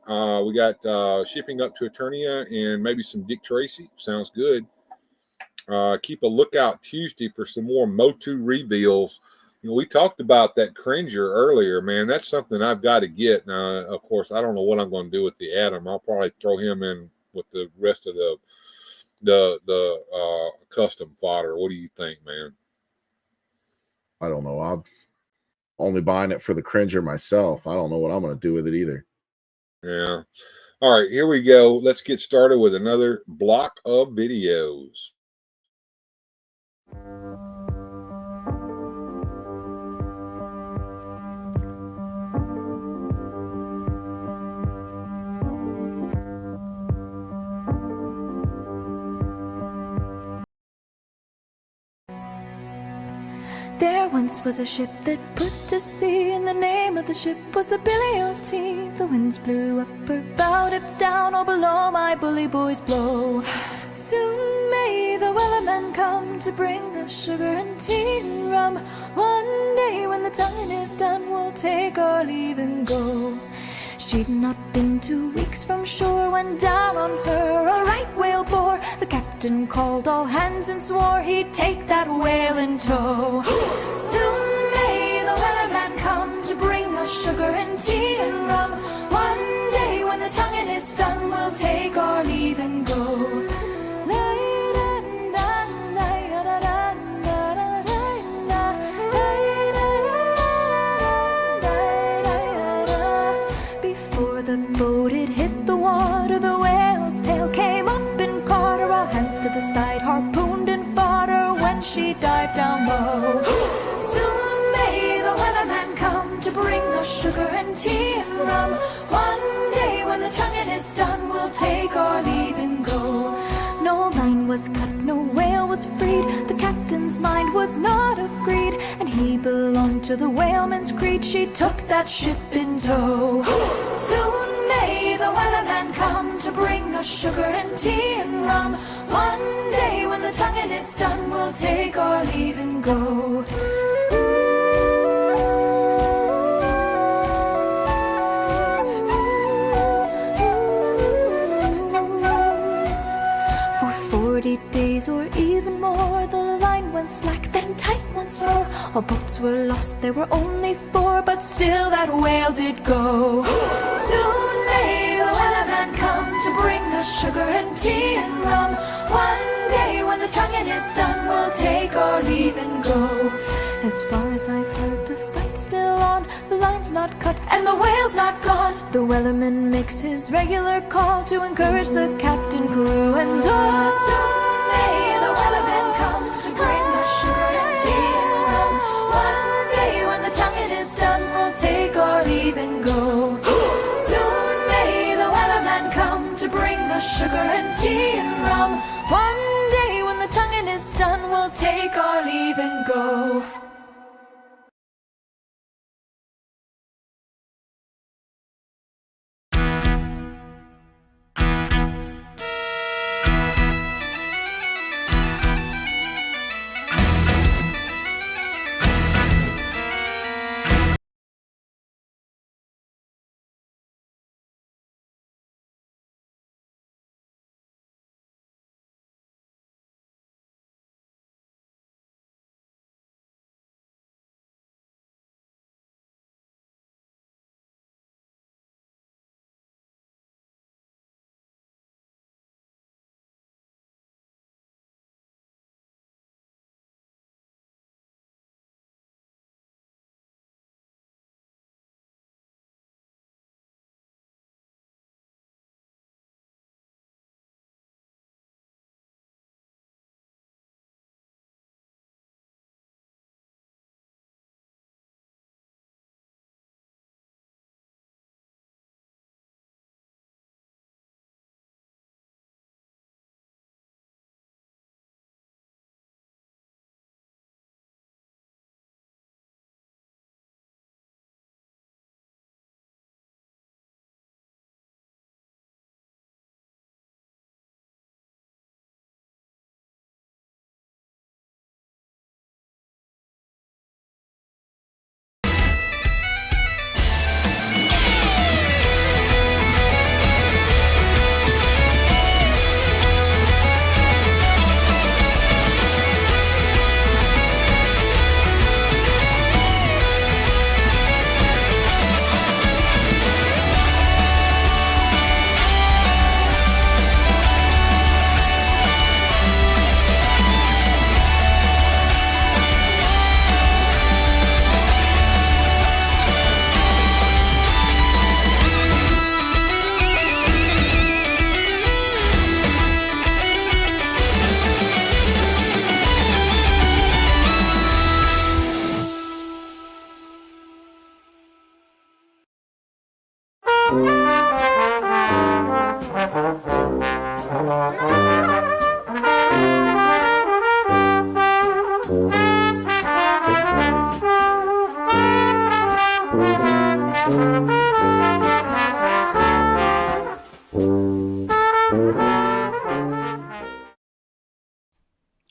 Speaker 1: We got shipping up to Eternia and maybe some Dick Tracy. Sounds good. Keep a lookout Tuesday for some more Motu reveals. We talked about that Cringer earlier, man. That's something I've got to get. Now, of course, I don't know what I'm going to do with the Atom. I'll probably throw him in with the rest of the custom fodder. What do you think, man?
Speaker 3: I don't know. I'm only buying it for the Cringer myself. I don't know what I'm going to do with it either.
Speaker 1: Yeah. All right, here we go. Let's get started with another block of videos.
Speaker 7: There once was a ship that put to sea, and the name of the ship was the Billy O.T. The winds blew up her bow, up down, or below my bully boys blow. Soon may the Wellerman come to bring us sugar and tea and rum. One day when the tonguing is done, we'll take our leave and go. She'd not been 2 weeks from shore when down on her a right whale bore. The captain called all hands and swore he'd take that whale in tow. Soon may the Wellerman come to bring us sugar and tea and rum. One day when the tonguing is done, we'll take our leave and go. to the side, harpooned and fought her when she dived down low. Soon may the weatherman come to bring us sugar and tea and rum. One day when the tonguing is done, we'll take our leave and go. No line was cut, no whale was freed. The captain's mind was not of greed, and he belonged to the whaleman's creed. She took that ship in tow. Soon may the weatherman come to bring us sugar and tea and rum. One day when the tonguing is done, we'll take our leave and go. For 40 days or even more, the line went slack, then tight once more. All boats were lost, there were only 4, but still that whale did go. Soon may the weatherman come to bring us sugar and tea and rum. One day when the tonguing is done, we'll take our leave and go. As far as I've heard, the fight's still on, the line's not cut and the whale's not gone. The wellerman makes his regular call to encourage the captain, crew and all. Soon may the wellerman come to bring us sugar and tea and rum. One day when the tonguing is done, we'll take our leave and go. Soon may the wellerman come to bring us sugar and tea and rum. One day when the tonguing is done, we'll take our leave and go.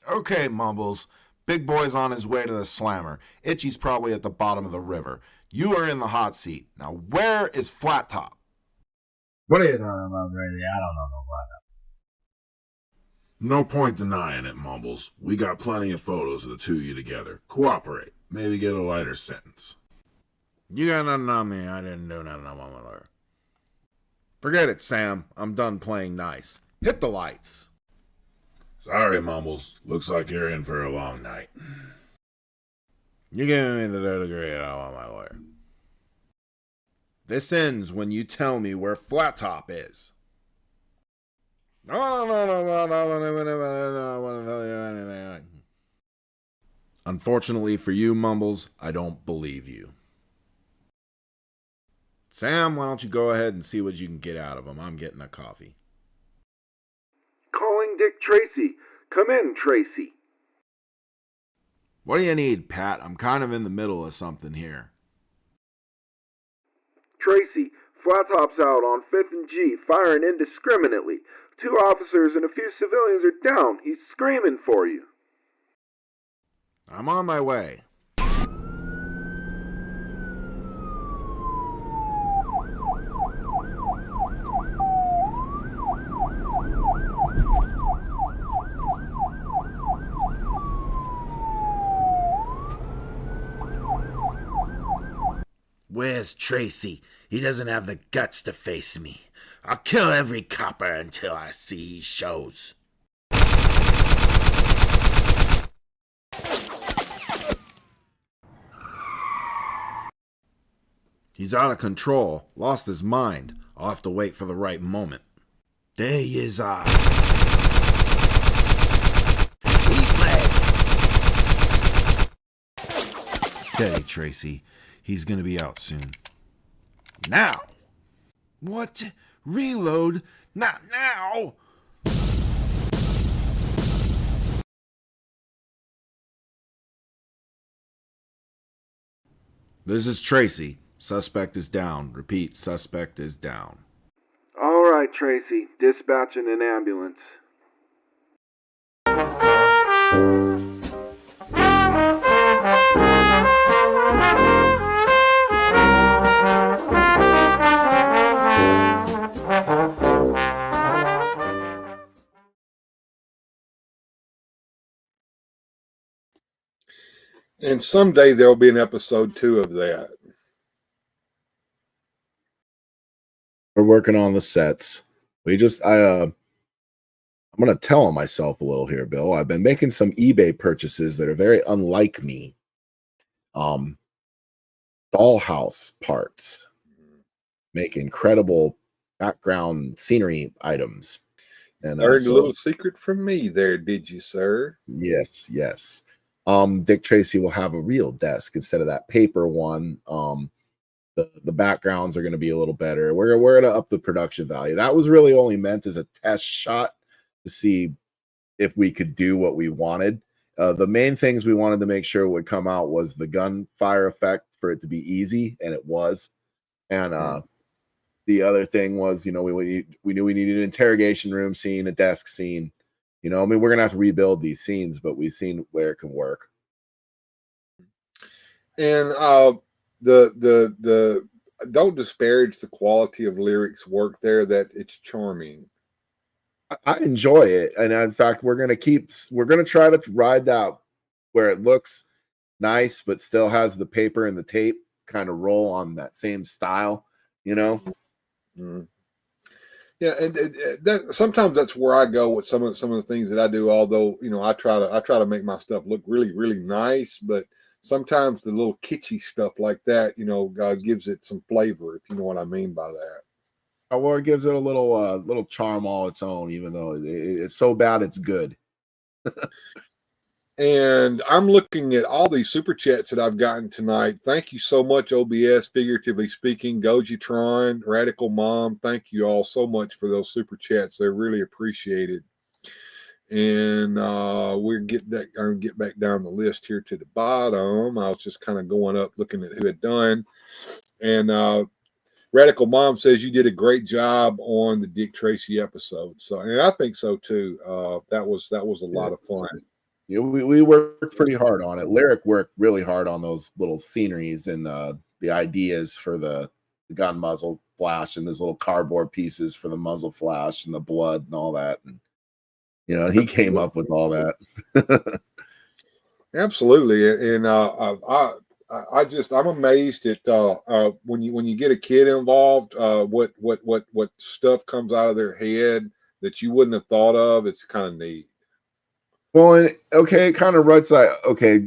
Speaker 2: Okay, Mumbles. Big Boy's on his way to the slammer. Itchy's probably at the bottom of the river. You are in the hot seat. Now, where is Flat Top?
Speaker 8: What are you talking about, Brady? I don't know no Flat Top.
Speaker 2: No point denying it, Mumbles. We got plenty of photos of the two of you together. Cooperate. Maybe get a lighter sentence.
Speaker 3: You got nothing on me. I didn't do nothing on my lawyer. Forget it, Sam. I'm done playing nice. Hit the lights.
Speaker 2: Sorry, Mumbles. Looks like you're in for a long night.
Speaker 3: You giving me the dirty degree. I don't want my lawyer. This ends when you tell me where Flat Top is. No.
Speaker 2: Unfortunately for you, Mumbles, I don't believe you. Sam, why don't you go ahead and see what you can get out of him? I'm getting a coffee.
Speaker 3: Calling Dick Tracy. Come in, Tracy.
Speaker 2: What do you need, Pat? I'm kind of in the middle of something here.
Speaker 3: Tracy, Flat Top's out on 5th and G, firing indiscriminately. 2 officers and a few civilians are down. He's screaming for you.
Speaker 2: I'm on my way.
Speaker 9: Where's Tracy? He doesn't have the guts to face me. I'll kill every copper until I see he shows.
Speaker 2: He's out of control. Lost his mind. I'll have to wait for the right moment.
Speaker 9: There he is.
Speaker 2: Steady, Tracy. He's gonna be out soon. Now! What? Reload? Not now! This is Tracy. Suspect is down. Repeat, suspect is down.
Speaker 3: All right, Tracy. Dispatching an ambulance.
Speaker 1: And someday there'll be an episode 2 of that.
Speaker 3: We're working on the sets. I'm going to tell on myself a little here, Bill. I've been making some eBay purchases that are very unlike me. Dollhouse parts. Make incredible background scenery items. And
Speaker 1: Learned a little secret from me there, did you, sir?
Speaker 3: Yes. Dick Tracy will have a real desk instead of that paper one. The backgrounds are going to be a little better. We're going to up the production value. That was really only meant as a test shot to see if we could do what we wanted. The main things we wanted to make sure would come out was the gunfire effect for it to be easy, and it was. And the other thing was, we knew we needed an interrogation room scene, a desk scene. We're going to have to rebuild these scenes, but we've seen where it can work.
Speaker 1: And the don't disparage the quality of Lyric's work there, that it's charming.
Speaker 3: I enjoy it. And in fact, we're going to try to ride that where it looks nice, but still has the paper and the tape kind of roll on that same style,
Speaker 1: Mm-hmm. Yeah, and that sometimes that's where I go with some of the things that I do. Although I try to make my stuff look really, really nice, but sometimes the little kitschy stuff like that, gives it some flavor, if you know what I mean by that.
Speaker 3: Or it gives it a little charm all its own, even though it's so bad it's good.
Speaker 1: And I'm looking at all these super chats that I've gotten tonight. Thank you so much, OBS, figuratively speaking, Gojitron, Radical Mom. Thank you all so much for those super chats. They're really appreciated. And we're get back down the list here to the bottom. I was just kind of going up, looking at who had done. And Radical Mom says you did a great job on the Dick Tracy episode. So, and I think so too. That was a lot of fun.
Speaker 3: We worked pretty hard on it. Lyric worked really hard on those little sceneries and the ideas for the gun muzzle flash and those little cardboard pieces for the muzzle flash and the blood and all that. And he came up with all that.
Speaker 1: Absolutely. And I'm amazed at when you get a kid involved, what stuff comes out of their head that you wouldn't have thought of. It's kind of neat.
Speaker 3: Well, and okay, it kind of runs like, okay,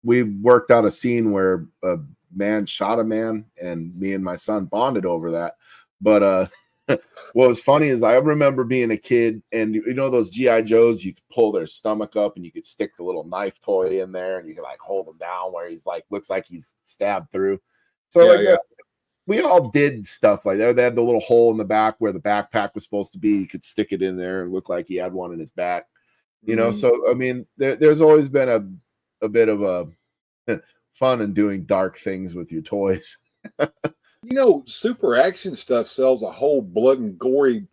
Speaker 3: we worked out a scene where a man shot a man and me and my son bonded over that. But What was funny is I remember being a kid, and you know those GI Joes, you could pull their stomach up, and you could stick the little knife toy in there, and you could like hold him down where he's like looks like he's stabbed through. So we all did stuff like that. They had the little hole in the back where the backpack was supposed to be. You could stick it in there and look like he had one in his back. You know, so I mean, there's always been a bit of a fun in doing dark things with your toys.
Speaker 1: You know, Super Action Stuff sells a whole blood and gory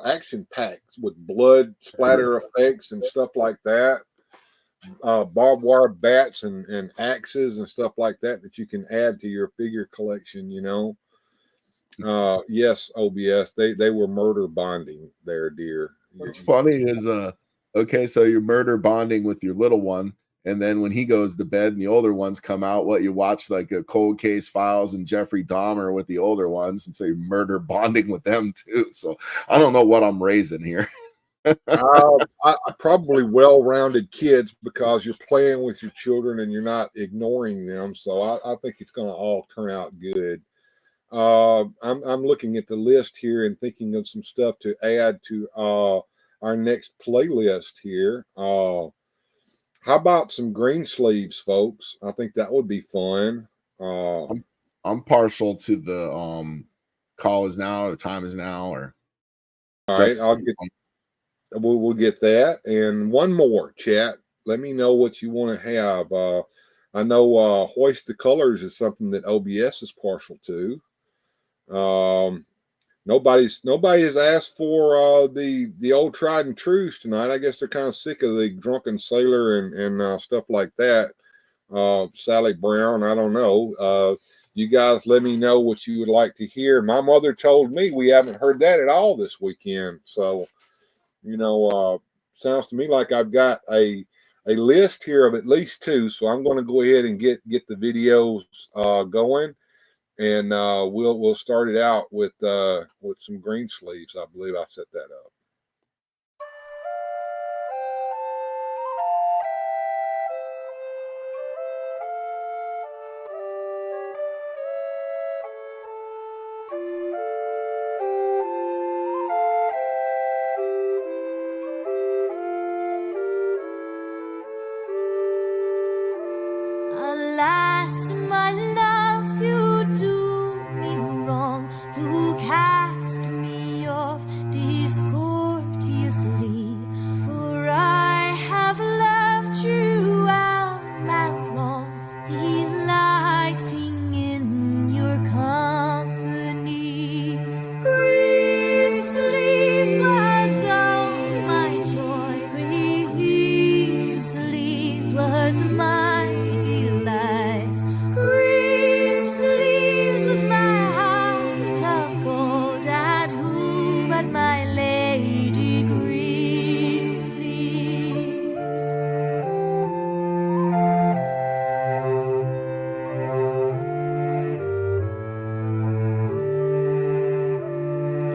Speaker 1: action packs with blood splatter effects and stuff like that. Barbed wire bats and axes and stuff like that you can add to your figure collection, you know. Yes, OBS, they were murder bonding there, dear.
Speaker 3: What's funny is okay, so you're murder bonding with your little one, and then when he goes to bed and the older ones come out, what you watch like a Cold Case Files and Jeffrey Dahmer with the older ones, and so you're murder bonding with them too. So I don't know what I'm raising here.
Speaker 1: I probably well-rounded kids because you're playing with your children and you're not ignoring them. So I think it's going to all turn out good. I'm looking at the list here and thinking of some stuff to add to our next playlist here. How about some green sleeves, folks? I think that would be fun.
Speaker 3: I'm partial to the call is now, or the time is now, or
Speaker 1: all right. We'll get that. And one more, chat. Let me know what you want to have. I know Hoist the Colors is something that OBS is partial to. Nobody has asked for the old tried and trues tonight. I guess they're kind of sick of the drunken sailor and stuff like that. Sally Brown, I don't know. You guys let me know what you would like to hear. My mother told me we haven't heard that at all this weekend. So, you know, sounds to me like I've got a list here of at least two. So I'm going to go ahead and get the videos going. And we'll start it out with some green sleeves. I believe I set that up.
Speaker 7: Alas, my love, you do me wrong to cast me off discourteously, for I have loved you all night long, delighting in your company. Green sleeves was all my joy, green sleeves was my Green sleeves was my heart of gold, and who but my lady green sleeves?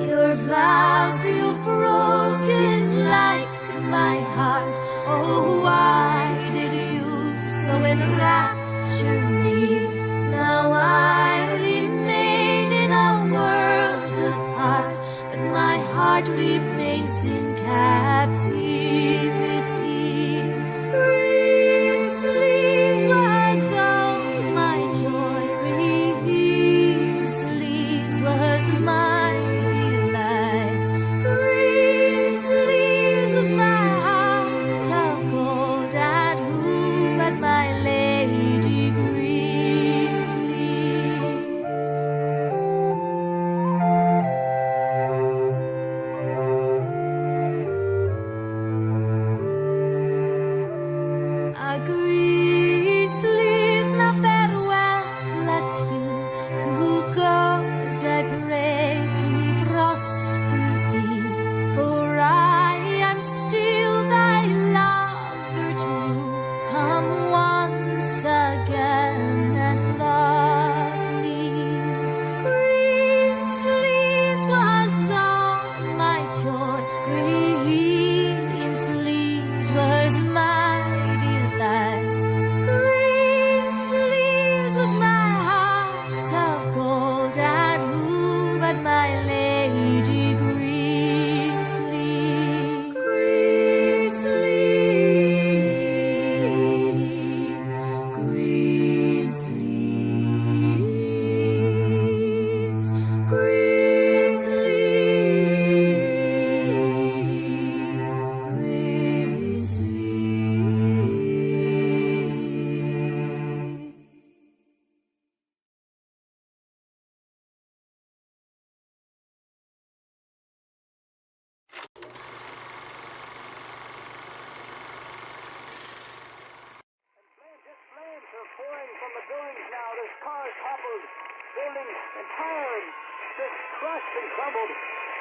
Speaker 7: Your vows you've broken like my heart. Oh, why did you so enrapture me? Now I remain in a world apart, but my heart remains in captivity. Green sleeves was all my joy, green sleeves was my delight. Green sleeves was my heart of gold, and who but my lady green sleeves?
Speaker 6: crushed and crumbled.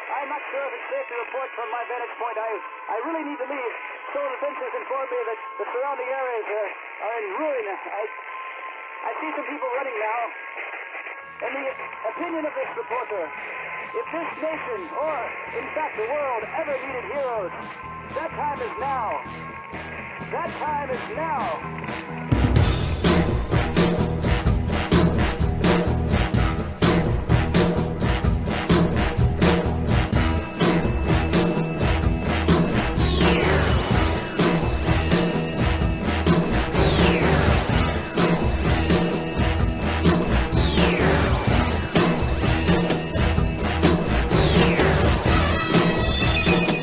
Speaker 6: I'm not sure if it's safe to report from my vantage point. I really need to leave. Solar fences inform me that the surrounding areas are in ruin. I see some people running now. In the opinion of this reporter, if this nation, or in fact the world, ever needed heroes, that time is now. That time is now.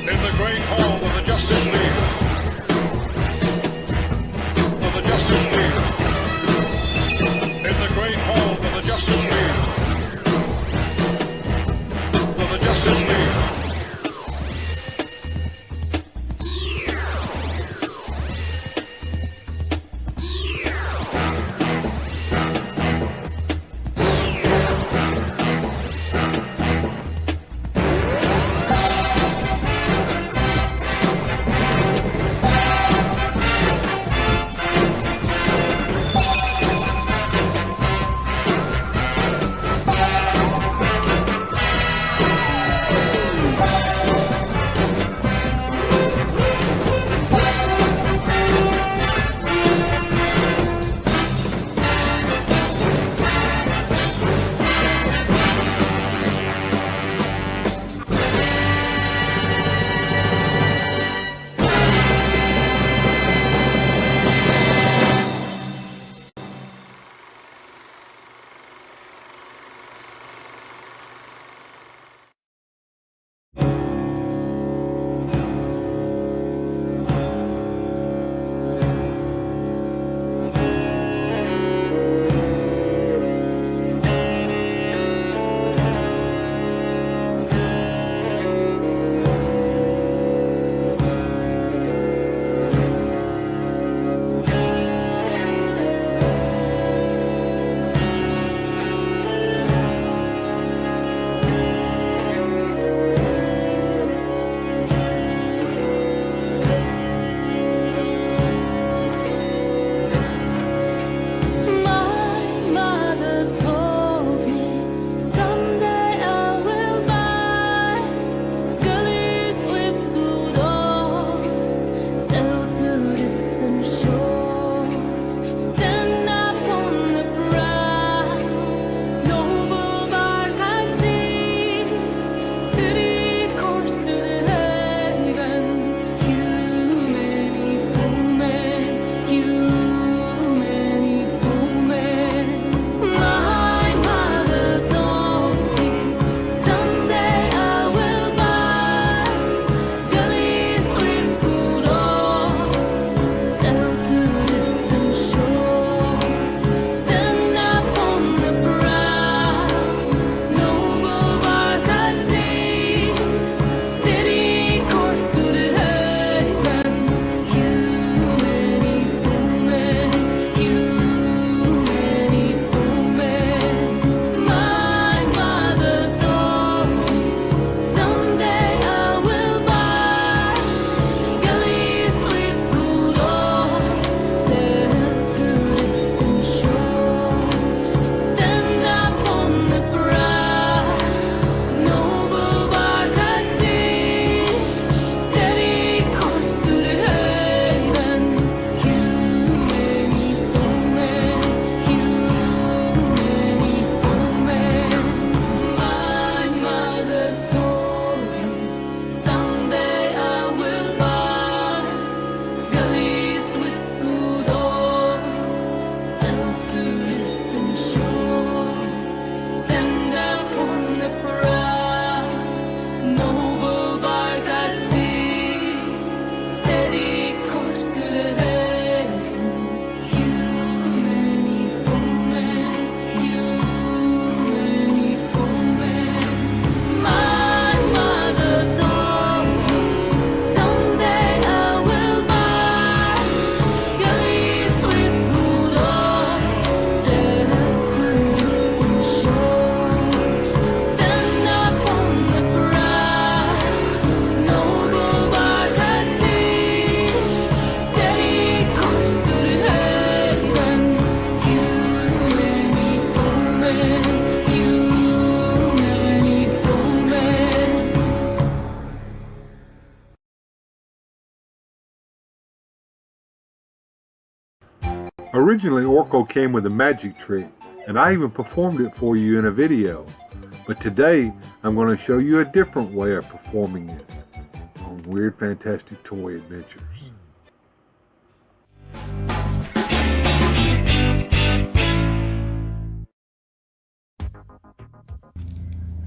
Speaker 10: In the great hall of the Justice League, of the Justice
Speaker 1: Originally, Orko came with a magic trick, and I even performed it for you in a video. But today, I'm going to show you a different way of performing it on Weird Fantastic Toy Adventures.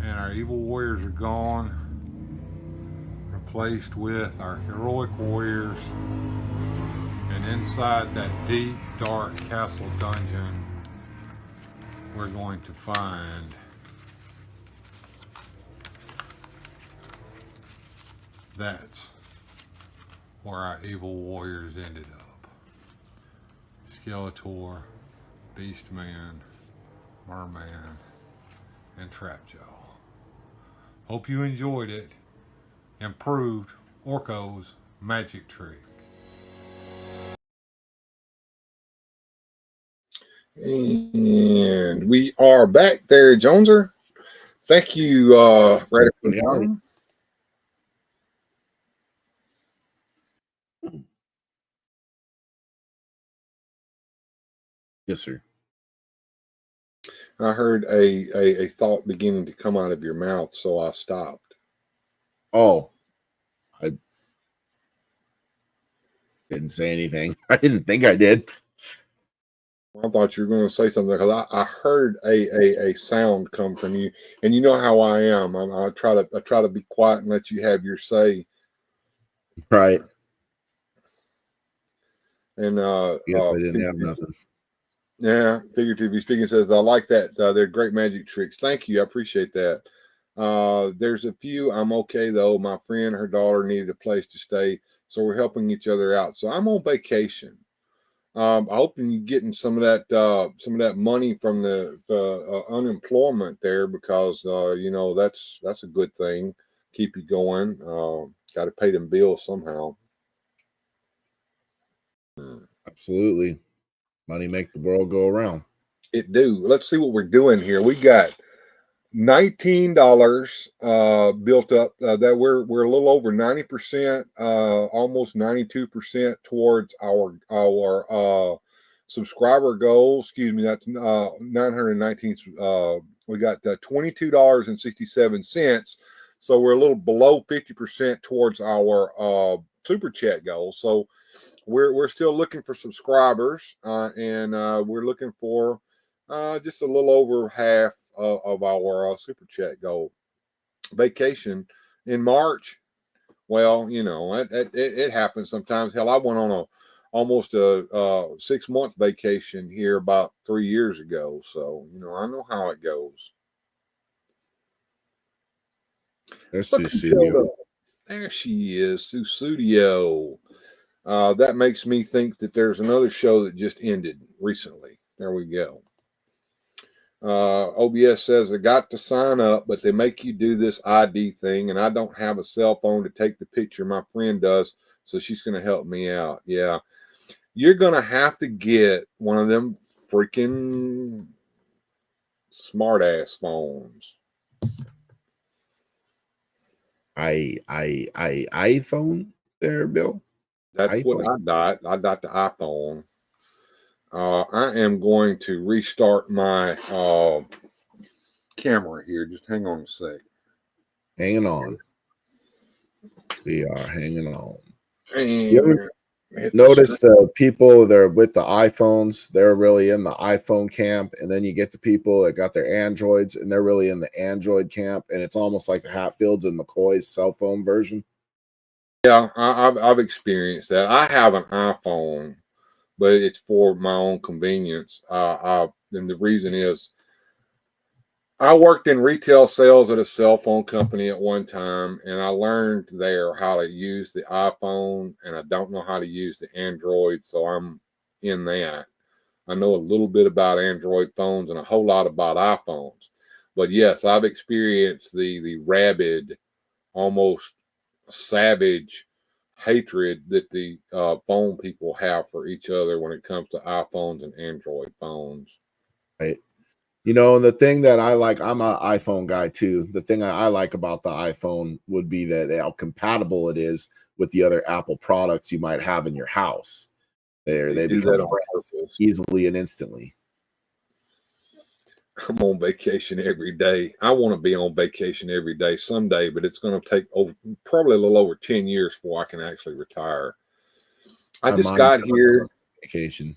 Speaker 1: And our evil warriors are gone, replaced with our heroic warriors. And inside that deep, dark castle dungeon, we're going to find that's where our evil warriors ended up. Skeletor, Beastman, Merman, and Trapjaw. Hope you enjoyed it. Improved Orko's magic trick. And we are back there, Joneser. Thank you, Radical.
Speaker 3: Yes, sir.
Speaker 1: I heard a thought beginning to come out of your mouth, so I stopped.
Speaker 3: Oh, I didn't say anything. I didn't think I did.
Speaker 1: I thought you were going to say something because I heard a sound come from you, and you know how I am. I try to be quiet and let you have your say.
Speaker 3: Right.
Speaker 1: And
Speaker 3: yes, I didn't have nothing.
Speaker 1: Yeah, figuratively speaking, says I like that. They're great magic tricks. Thank you, I appreciate that. There's a few. I'm okay though. My friend, her daughter needed a place to stay, so we're helping each other out. So I'm on vacation. I hope you're getting some of that money from the unemployment there, because you know that's a good thing. Keep you going. Got to pay them bills somehow.
Speaker 3: Absolutely. Money make the world go around.
Speaker 1: It do. Let's see what we're doing here. We got $19 built up. That we're a little over 90%, almost 92% towards our subscriber goal. Excuse me, that's 919. We got $22.67. So we're a little below 50% towards our super chat goal. So we're still looking for subscribers, and we're looking for just a little over half of our super chat goal. Vacation in March. Well, you know, it happens sometimes. Hell, I went on almost a 6-month vacation here about 3 years ago. So, you know, I know how it goes.
Speaker 3: There's Susudio.
Speaker 1: There she is, Susudio. That makes me think that there's another show that just ended recently. There we go. OBS says I got to sign up, but they make you do this ID thing, and I don't have a cell phone to take the picture. My friend does, so she's going to help me out. Yeah, you're going to have to get one of them freaking smart ass phones.
Speaker 3: iPhone there, Bill.
Speaker 1: That's
Speaker 3: iPhone.
Speaker 1: what I got. I got the iPhone. I am going to restart my camera here. Just hang on a sec.
Speaker 3: Hanging on. We are hanging on.
Speaker 1: And
Speaker 3: you ever notice the people that are with the iPhones, they're really in the iPhone camp, and then you get the people that got their Androids, and they're really in the Android camp, and it's almost like the Hatfields and McCoy's cell phone version.
Speaker 1: Yeah, I've experienced that. I have an iPhone, but it's for my own convenience. And the reason is I worked in retail sales at a cell phone company at one time, and I learned there how to use the iPhone, and I don't know how to use the Android, so I'm in that. I know a little bit about Android phones and a whole lot about iPhones. But yes, I've experienced the rabid, almost savage hatred that the phone people have for each other when it comes to iPhones and Android phones.
Speaker 3: Right. You know, and the thing that I like, I'm an iPhone guy too. The thing I like about the iPhone would be that how compatible it is with the other Apple products you might have in your house. They
Speaker 1: do
Speaker 3: become
Speaker 1: that on
Speaker 3: friends
Speaker 1: purpose.
Speaker 3: easily and instantly.
Speaker 1: I'm on vacation every day. I want to be on vacation every day someday, but it's going to take probably a little over 10 years before I can actually retire. I just got here.
Speaker 3: Vacation.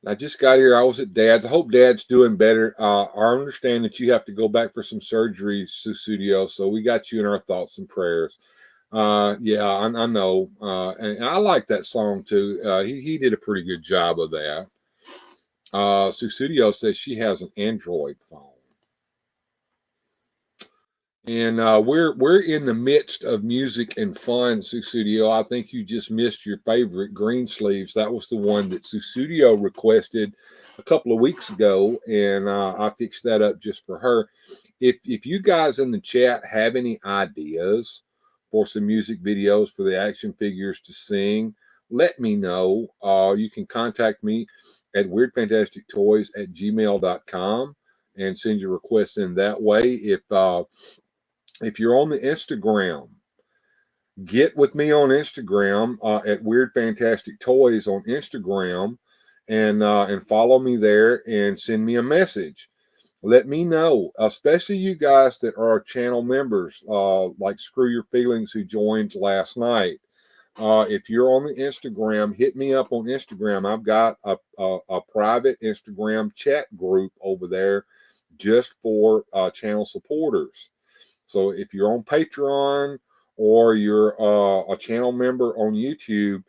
Speaker 1: I just got here. I was at Dad's. I hope Dad's doing better. I understand that you have to go back for some surgery, Studio. So we got you in our thoughts and prayers. Yeah, I know. And I like that song too. He did a pretty good job of that. Studio says she has an Android phone. And we're in the midst of music and fun, Studio. I think you just missed your favorite, Green Sleeves. That was the one that Studio requested a couple of weeks ago, and I fixed that up just for her. If you guys in the chat have any ideas for some music videos for the action figures to sing, let me know. You can contact me at weirdfantastictoys@gmail.com and send your requests in that way. If you're on the Instagram, get with me on Instagram at Weird Fantastic Toys on Instagram, and follow me there and send me a message. Let me know, especially you guys that are channel members, like Screw Your Feelings, who joined last night. If you're on the Instagram, hit me up on Instagram. I've got a private Instagram chat group over there just for channel supporters. So if you're on Patreon or you're a channel member on YouTube,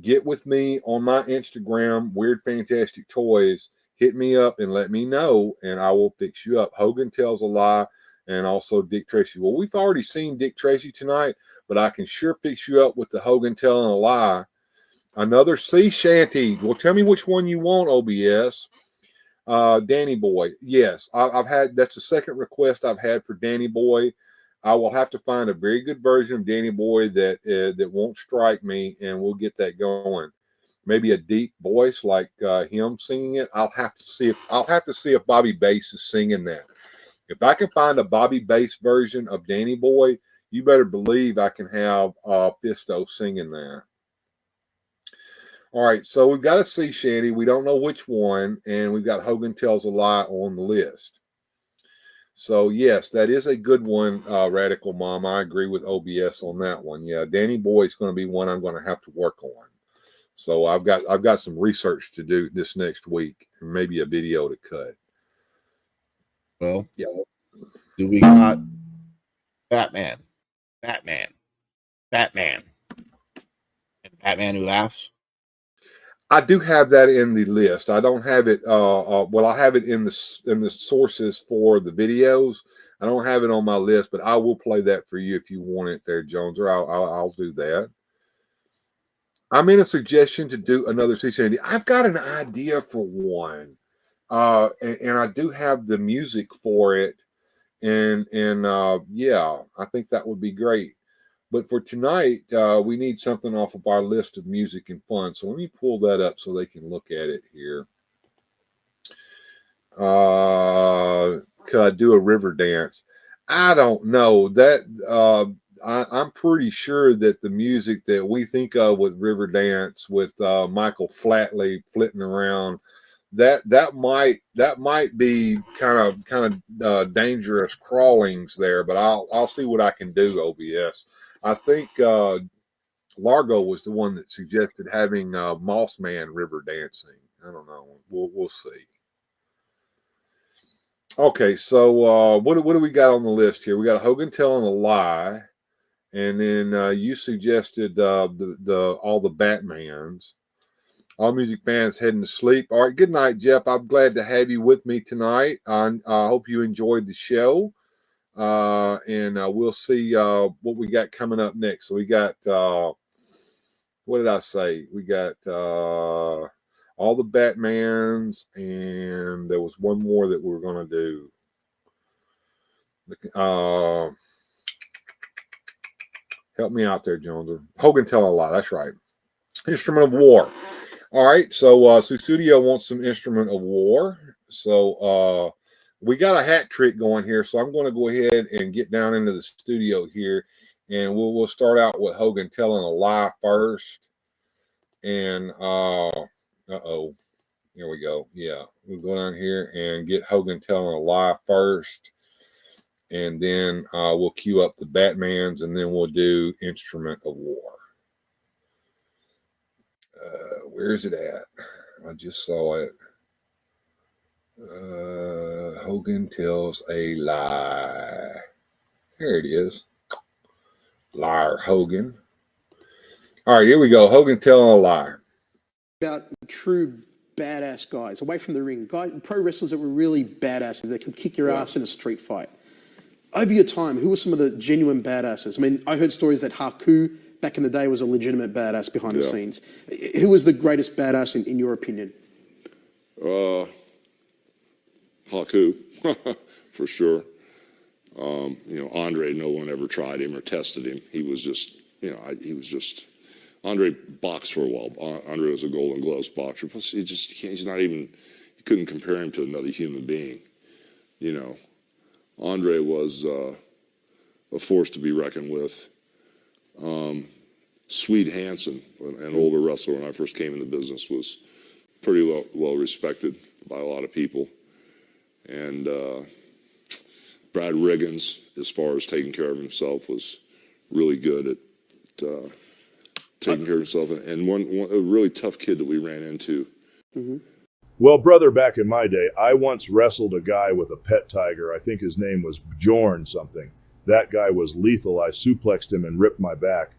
Speaker 1: get with me on my Instagram, Weird Fantastic Toys. Hit me up and let me know, and I will fix you up. Hogan Tells a Lie, and also Dick Tracy. Well, we've already seen Dick Tracy tonight, but I can sure fix you up with the Hogan Telling a Lie. Another sea shanty. Well, tell me which one you want, OBS. Danny Boy. Yes, I've had, that's the second request I've had for Danny Boy. I will have to find a very good version of Danny Boy that won't strike me, and we'll get that going. Maybe a deep voice like him singing it. I'll have to see if Bobby Bass is singing that. If I can find a Bobby Bass version of Danny Boy, you better believe I can have Fisto singing that. All right, so we've got a sea shanty. We don't know which one, and we've got Hogan Tells a Lie on the list. So, yes, that is a good one, Radical Mom. I agree with OBS on that one. Yeah, Danny Boy is going to be one I'm going to have to work on. So I've got some research to do this next week, and maybe a video to cut.
Speaker 3: Well,
Speaker 1: yeah.
Speaker 3: Do we got Batman,
Speaker 9: Batman,
Speaker 3: and Batman Who Laughs?
Speaker 1: I do have that in the list. I don't have it. Well, I have it in the sources for the videos. I don't have it on my list, but I will play that for you if you want it there, Jones, or I'll do that. I'm in a suggestion to do another C70. I've got an idea for one, and I do have the music for it, and yeah, I think that would be great. But for tonight, we need something off of our list of music and fun. So let me pull that up so they can look at it here. Could I do a river dance? I don't know. That I'm pretty sure that the music that we think of with river dance with Michael Flatley flitting around, that might be kind of dangerous crawlings there. But I'll see what I can do. OBS. I think Largo was the one that suggested having Moss Man river dancing. I don't know. We'll see. Okay, so what do we got on the list here? We got Hogan Telling a Lie, and then you suggested all the Batmans. All music fans heading to sleep. All right, good night, Jeff. I'm glad to have you with me tonight. I hope you enjoyed the show. And we'll see what we got coming up next. So we got what did I say? We got all the Batmans, and there was one more that we were going to do. Help me out there, Jones. Hogan Telling a Lie. That's right. Instrument of War. All right. So Studio wants some Instrument of War. So we got a hat trick going here, so I'm going to go ahead and get down into the studio here, and we'll start out with Hogan Telling a Lie first. And uh-oh, here we go. Yeah, we'll go down here and get Hogan telling a lie first, and then we'll queue up the Batmans, and then we'll do Instrument of War. Where's it at? I just saw it. Hogan tells a lie. There it is. Liar Hogan. All right, here we go. Hogan telling a lie.
Speaker 10: About true badass guys away from the ring, pro wrestlers that were really badasses that could kick your ass in a street fight. Over your time, who were some of the genuine badasses? I mean, I heard stories that Haku back in the day was a legitimate badass behind the scenes. Who was the greatest badass in your opinion?
Speaker 11: Haku, for sure. Andre, no one ever tried him or tested him. He was just, Andre boxed for a while. Andre was a Golden Gloves boxer. Plus, he's not even, you couldn't compare him to another human being. Andre was a force to be reckoned with. Swede Hansen, an older wrestler when I first came in the business, was pretty well respected by a lot of people. And Brad Riggins, as far as taking care of himself, was really good at taking care of himself. And a really tough kid that we ran into.
Speaker 10: Mm-hmm.
Speaker 12: Well, brother, back in my day, I once wrestled a guy with a pet tiger. I think his name was Bjorn something. That guy was lethal. I suplexed him and ripped my back.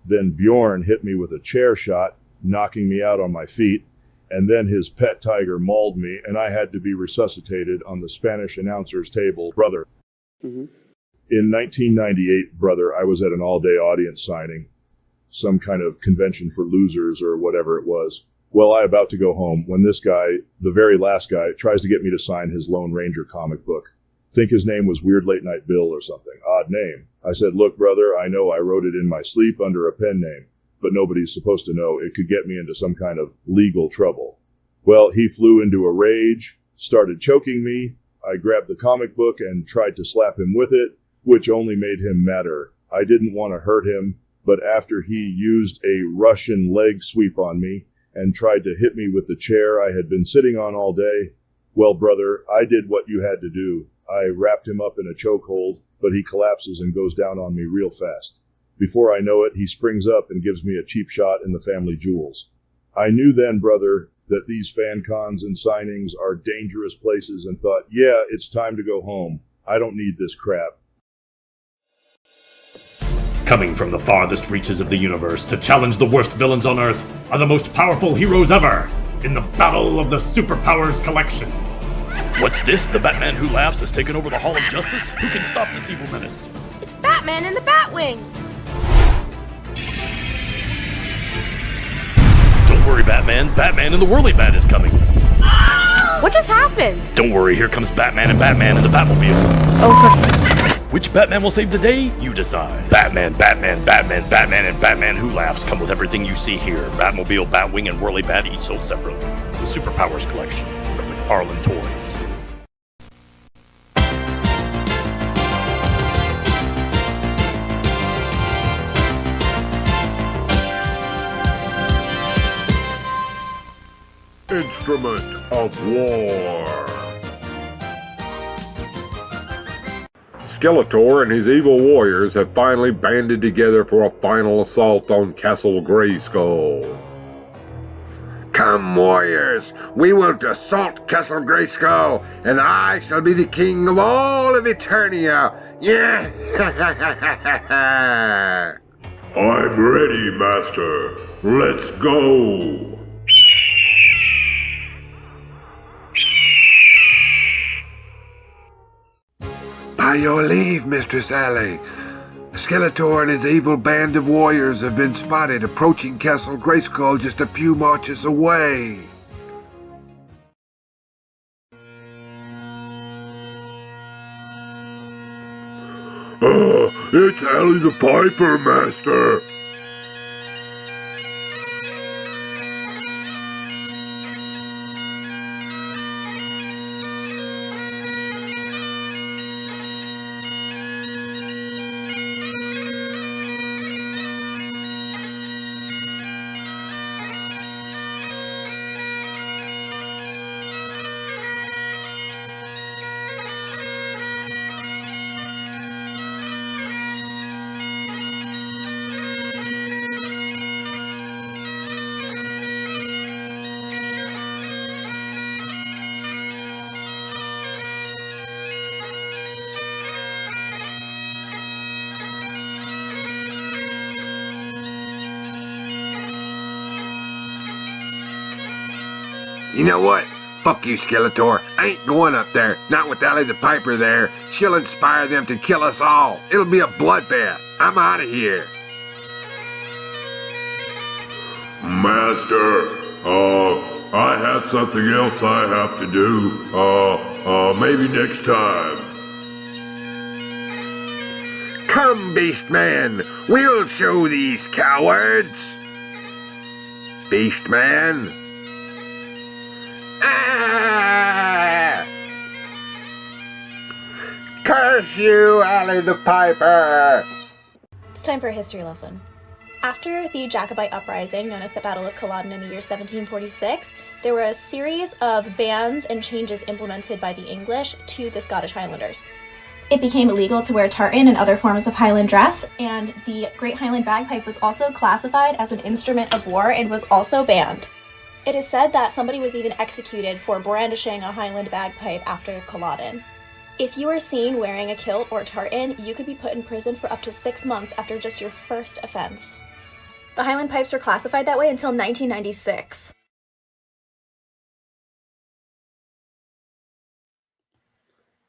Speaker 12: Then Bjorn hit me with a chair shot, knocking me out on my feet. And then his pet tiger mauled me, and I had to be resuscitated on the Spanish announcer's table. Brother.
Speaker 10: Mm-hmm.
Speaker 12: In 1998, brother, I was at an all-day audience signing, some kind of convention for losers or whatever it was. Well, I about to go home when this guy, the very last guy, tries to get me to sign his Lone Ranger comic book. Think his name was Weird Late Night Bill or something. Odd name. I said, look, brother, I know I wrote it in my sleep under a pen name, but nobody's supposed to know. It could get me into some kind of legal trouble. Well, he flew into a rage, started choking me. I grabbed the comic book and tried to slap him with it, which only made him madder. I didn't want to hurt him, but after he used a Russian leg sweep on me and tried to hit me with the chair I had been sitting on all day, well, brother, I did what you had to do. I wrapped him up in a chokehold, but he collapses and goes down on me real fast. Before I know it, he springs up and gives me a cheap shot in the family jewels. I knew then, brother, that these fan cons and signings are dangerous places and thought, yeah, it's time to go home. I don't need this crap.
Speaker 13: Coming from the farthest reaches of the universe to challenge the worst villains on Earth are the most powerful heroes ever in the Battle of the Superpowers Collection.
Speaker 14: What's this? The Batman Who Laughs has taken over the Hall of Justice? Who can stop this evil menace?
Speaker 15: It's Batman in the Batwing!
Speaker 14: Don't worry, Batman. Batman and the Whirly Bat is coming.
Speaker 15: What just happened?
Speaker 14: Don't worry, here comes Batman and the Batmobile.
Speaker 15: Oh,
Speaker 14: Which Batman will save the day? You decide. Batman, Batman, Batman, Batman, and Batman Who Laughs come with everything you see here. Batmobile, Batwing, and Whirly Bat each sold separately. The Superpowers Collection from McFarlane Toys.
Speaker 16: Instrument of War. Skeletor and his evil warriors have finally banded together for a final assault on Castle Grayskull. Come, warriors, we will assault Castle Grayskull, and I shall be the king of all of Eternia. Yeah! I'm ready, Master. Let's go. By your leave, Mistress Alley. Skeletor and his evil band of warriors have been spotted approaching Castle Grayskull just a few marches away. It's Alley the Piper, Master. You know what? Fuck you, Skeletor. I ain't going up there. Not with Ally the Piper there. She'll inspire them to kill us all. It'll be a bloodbath. I'm out of here.
Speaker 17: Master, I have something else I have to do. Maybe next time.
Speaker 16: Come, Beastman. We'll show these cowards. Beastman. Ah! Curse you, Ally the Piper!
Speaker 18: It's time for a history lesson. After the Jacobite uprising, known as the Battle of Culloden in the year 1746, there were a series of bans and changes implemented by the English to the Scottish Highlanders. It became illegal to wear tartan and other forms of Highland dress, and the Great Highland Bagpipe was also classified as an instrument of war and was also banned. It is said that somebody was even executed for brandishing a Highland bagpipe after Culloden. If you were seen wearing a kilt or tartan, you could be put in prison for up to 6 months after just your first offense. The Highland pipes were classified that way until 1996.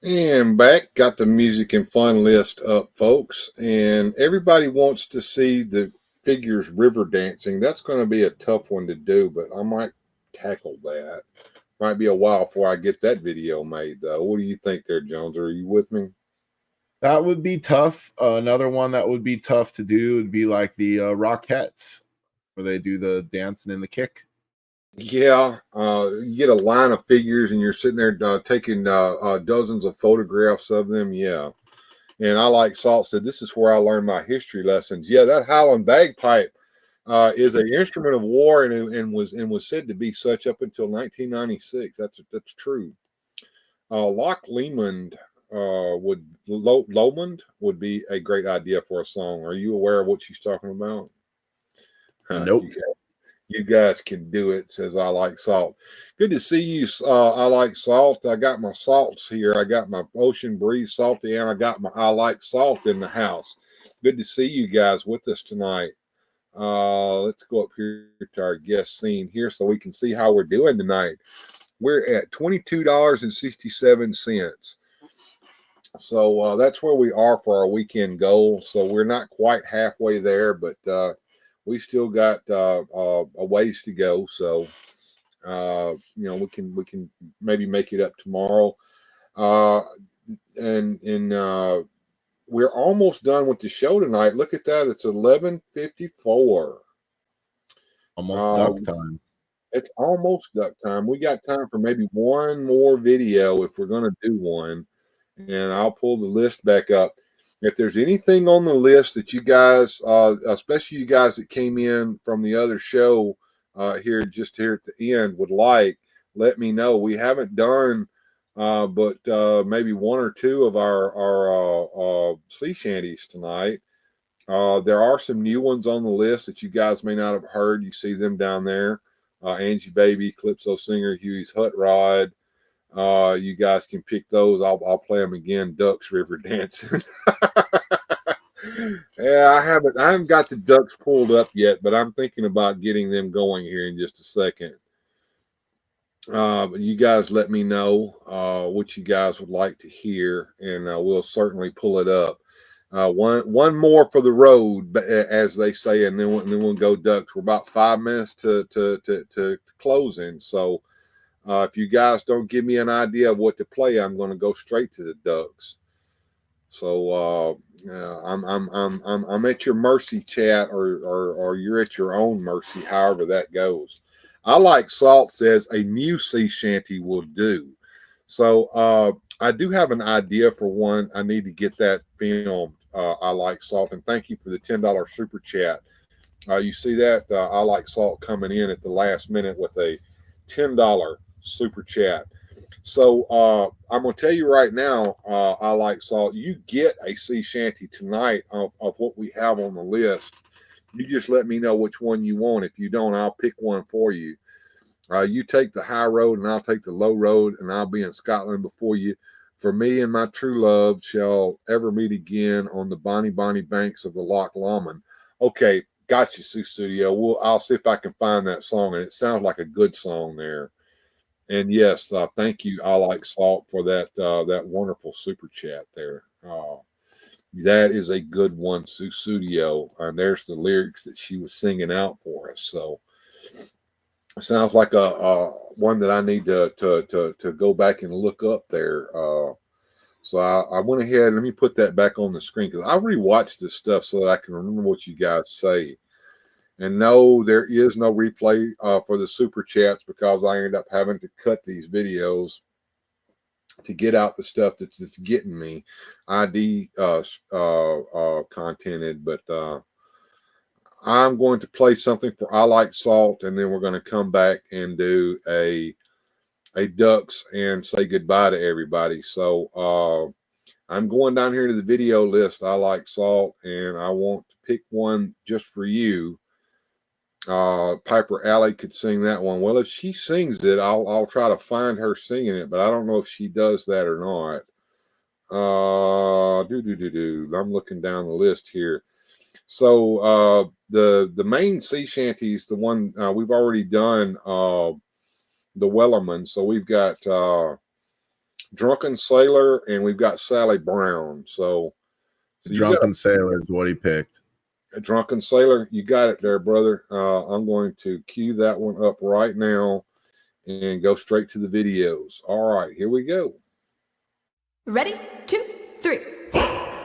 Speaker 1: And back, got the music and fun list up, folks. And everybody wants to see the figures river dancing. That's going to be a tough one to do, but I might tackle that. Might be a while before I get that video made, though. What do you think there, Jones? Are you with me?
Speaker 3: That would be tough. Another one that would be tough to do would be like the Rockettes, where they do the dancing and the kick.
Speaker 1: Yeah, you get a line of figures and you're sitting there taking dozens of photographs of them. Yeah. And I like Salt said, this is where I learned my history lessons. Yeah, that Highland bagpipe is an instrument of war and was said to be such up until 1996. That's true. Loch Lomond Lomond would be a great idea for a song. Are you aware of what she's talking about?
Speaker 3: Nope.
Speaker 1: You guys can do it, says I Like Salt. Good to see you, I Like Salt. I got my salts here. I got my Ocean Breeze Salty, and I got my I Like Salt in the house. Good to see you guys with us tonight. Let's go up here to our guest scene here so we can see how we're doing tonight. We're at $22.67. So that's where we are for our weekend goal. So we're not quite halfway there, but we still got a ways to go. So we can maybe make it up tomorrow. And we're almost done with the show tonight. Look at that. It's 11:54.
Speaker 3: Almost duck time.
Speaker 1: It's almost duck time. We got time for maybe one more video if we're going to do one. And I'll pull the list back up. If there's anything on the list that you guys, especially you guys that came in from the other show here at the end would like, let me know. We haven't done but maybe one or two of our sea shanties tonight. There are some new ones on the list that you guys may not have heard. You see them down there. Angie Baby, Calypso Singer, Huey's Hut Rod. You guys can pick those. I'll play them again. Ducks River Dancing. Yeah, I haven't got the ducks pulled up yet, but I'm thinking about getting them going here in just a second. But you guys let me know what you guys would like to hear, and we'll certainly pull it up. One more for the road, as they say, and then we'll go ducks. We're about 5 minutes to closing, so if you guys don't give me an idea of what to play, I'm going to go straight to the ducks. So I'm at your mercy, chat, or you're at your own mercy, however that goes. I Like Salt says a new sea shanty will do. So I do have an idea for one. I need to get that filmed. I Like Salt, and thank you for the $10 super chat. You see that? I Like Salt coming in at the last minute with a $10 super chat. So I'm going to tell you right now, I Like Salt, you get a sea shanty tonight of what we have on the list. You just let me know which one you want. If you don't, I'll pick one for you. You take the high road and I'll take the low road, and I'll be in Scotland before you. For me and my true love shall ever meet again on the bonny banks of the Loch Lomond. Okay, got you, Sue Studio. I'll see if I can find that song, and it sounds like a good song there. And yes, thank you. I like salt for that wonderful super chat there. That is a good one, Susudio. And there's the lyrics that she was singing out for us. So it sounds like a one that I need to go back and look up there. So I went ahead. Let me put that back on the screen because I rewatched this stuff so that I can remember what you guys say. And no, there is no replay for the super chats because I end up having to cut these videos to get out the stuff that's getting me ID contented. But I'm going to play something for I Like Salt, and then we're going to come back and do a ducks and say goodbye to everybody. So I'm going down here to the video list. I Like Salt, and I want to pick one just for you. Piper Alley could sing that one. Well, if she sings it, I'll try to find her singing it, but I don't know if she does that or not. I'm looking down the list here. So the main sea shanties, the one we've already done, the Wellerman. So we've got Drunken Sailor and we've got Sally Brown. So
Speaker 3: Drunken Sailor is what he picked.
Speaker 1: A Drunken Sailor, you got it there, brother. I'm going to cue that one up right now and go straight to the videos. All right, here we go.
Speaker 7: Ready? 2, 3.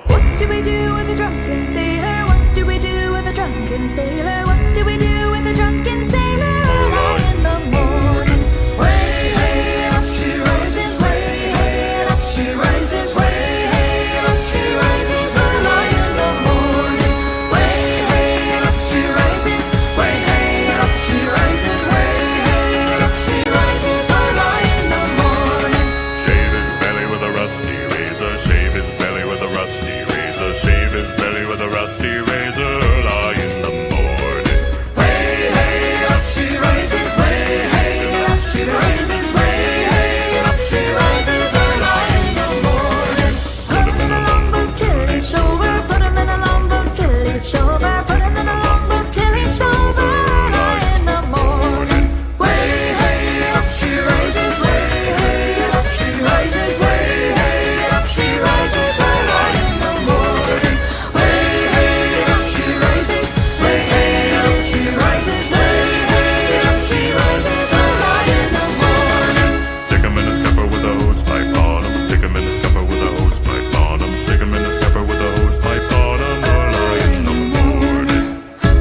Speaker 7: What do we do with a drunken sailor? What do we do with a drunken sailor? What do we do with a drunken sailor? Early in the morning. Way, hey, up she rises. Way, hey, up she rises. Way, hey, up she rises. Early in the morning. Way, hey, up she rises. Way, hey, up she rises. Way, hey, up she rises. Early in the morning.
Speaker 17: Shave his belly with a rusty razor. Shave his belly with a rusty razor. Shave his belly with a rusty razor. Early in the morning.
Speaker 7: Way, hey, up she rises. Way, hey, up she rises. Way, hey, up she rises. Early in the morning. Put him in a longboat till he's sober. Put him in a longboat till he's sober. Put him in a longboat till he's sober. Early in the morning. Way, hey, up she rises. Way, hey, up she rises. Way, hey, up she rises. Early in the morning. Way, hey, up she rises. Way, hey, up she rises. Way, hey, up she rises. Early in the morning.
Speaker 17: Stick him in a scupper with a hose pipe on him. Stick him in the scupper with a hose pipe on him. Stick him in the scupper with a hose pipe on him. Early in the morning.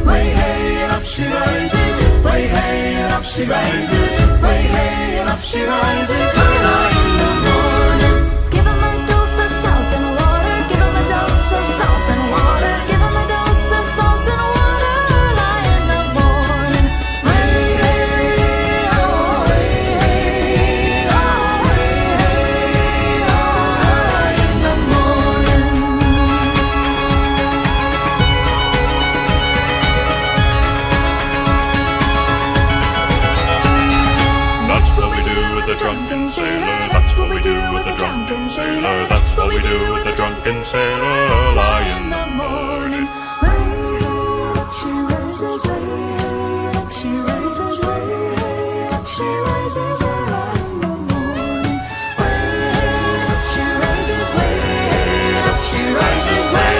Speaker 7: Way, hey, and up she rises. Way, hey, and up she rises. Way, hey, and up she rises. Early in the morning. Give him a dose of salt and water. Give him a dose of salt and water. Give him a dose of salt and water. Early in the morning. Way, hey, oh, way, hey, oh, way, hey, oh, early in the morning.
Speaker 17: That's what we do with the drunken sailor. That's what we do with the drunken sailor. That's what we do with the drunken sailor. Early in the morning.
Speaker 7: Way up she rises, way up she rises, way up she rises, early in the morning. Way up she rises, way up she rises, way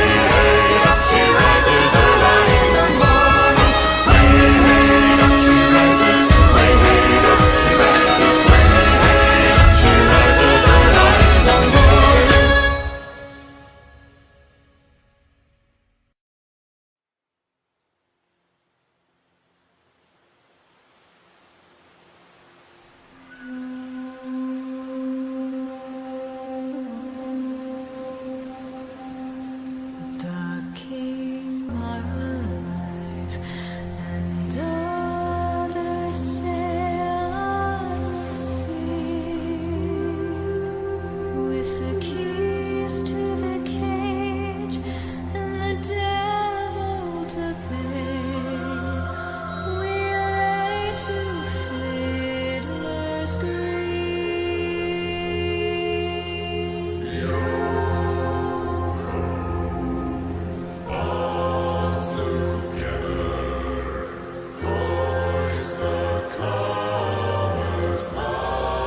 Speaker 7: up she rises, early in the morning. Way up she rises, way up she rises, way up she rises, early in the morning. The king are alive, and others sail on the sea, with the keys to the cage and the devil to pay. We lay to fiddler's green.
Speaker 17: All together, hoist the colors high.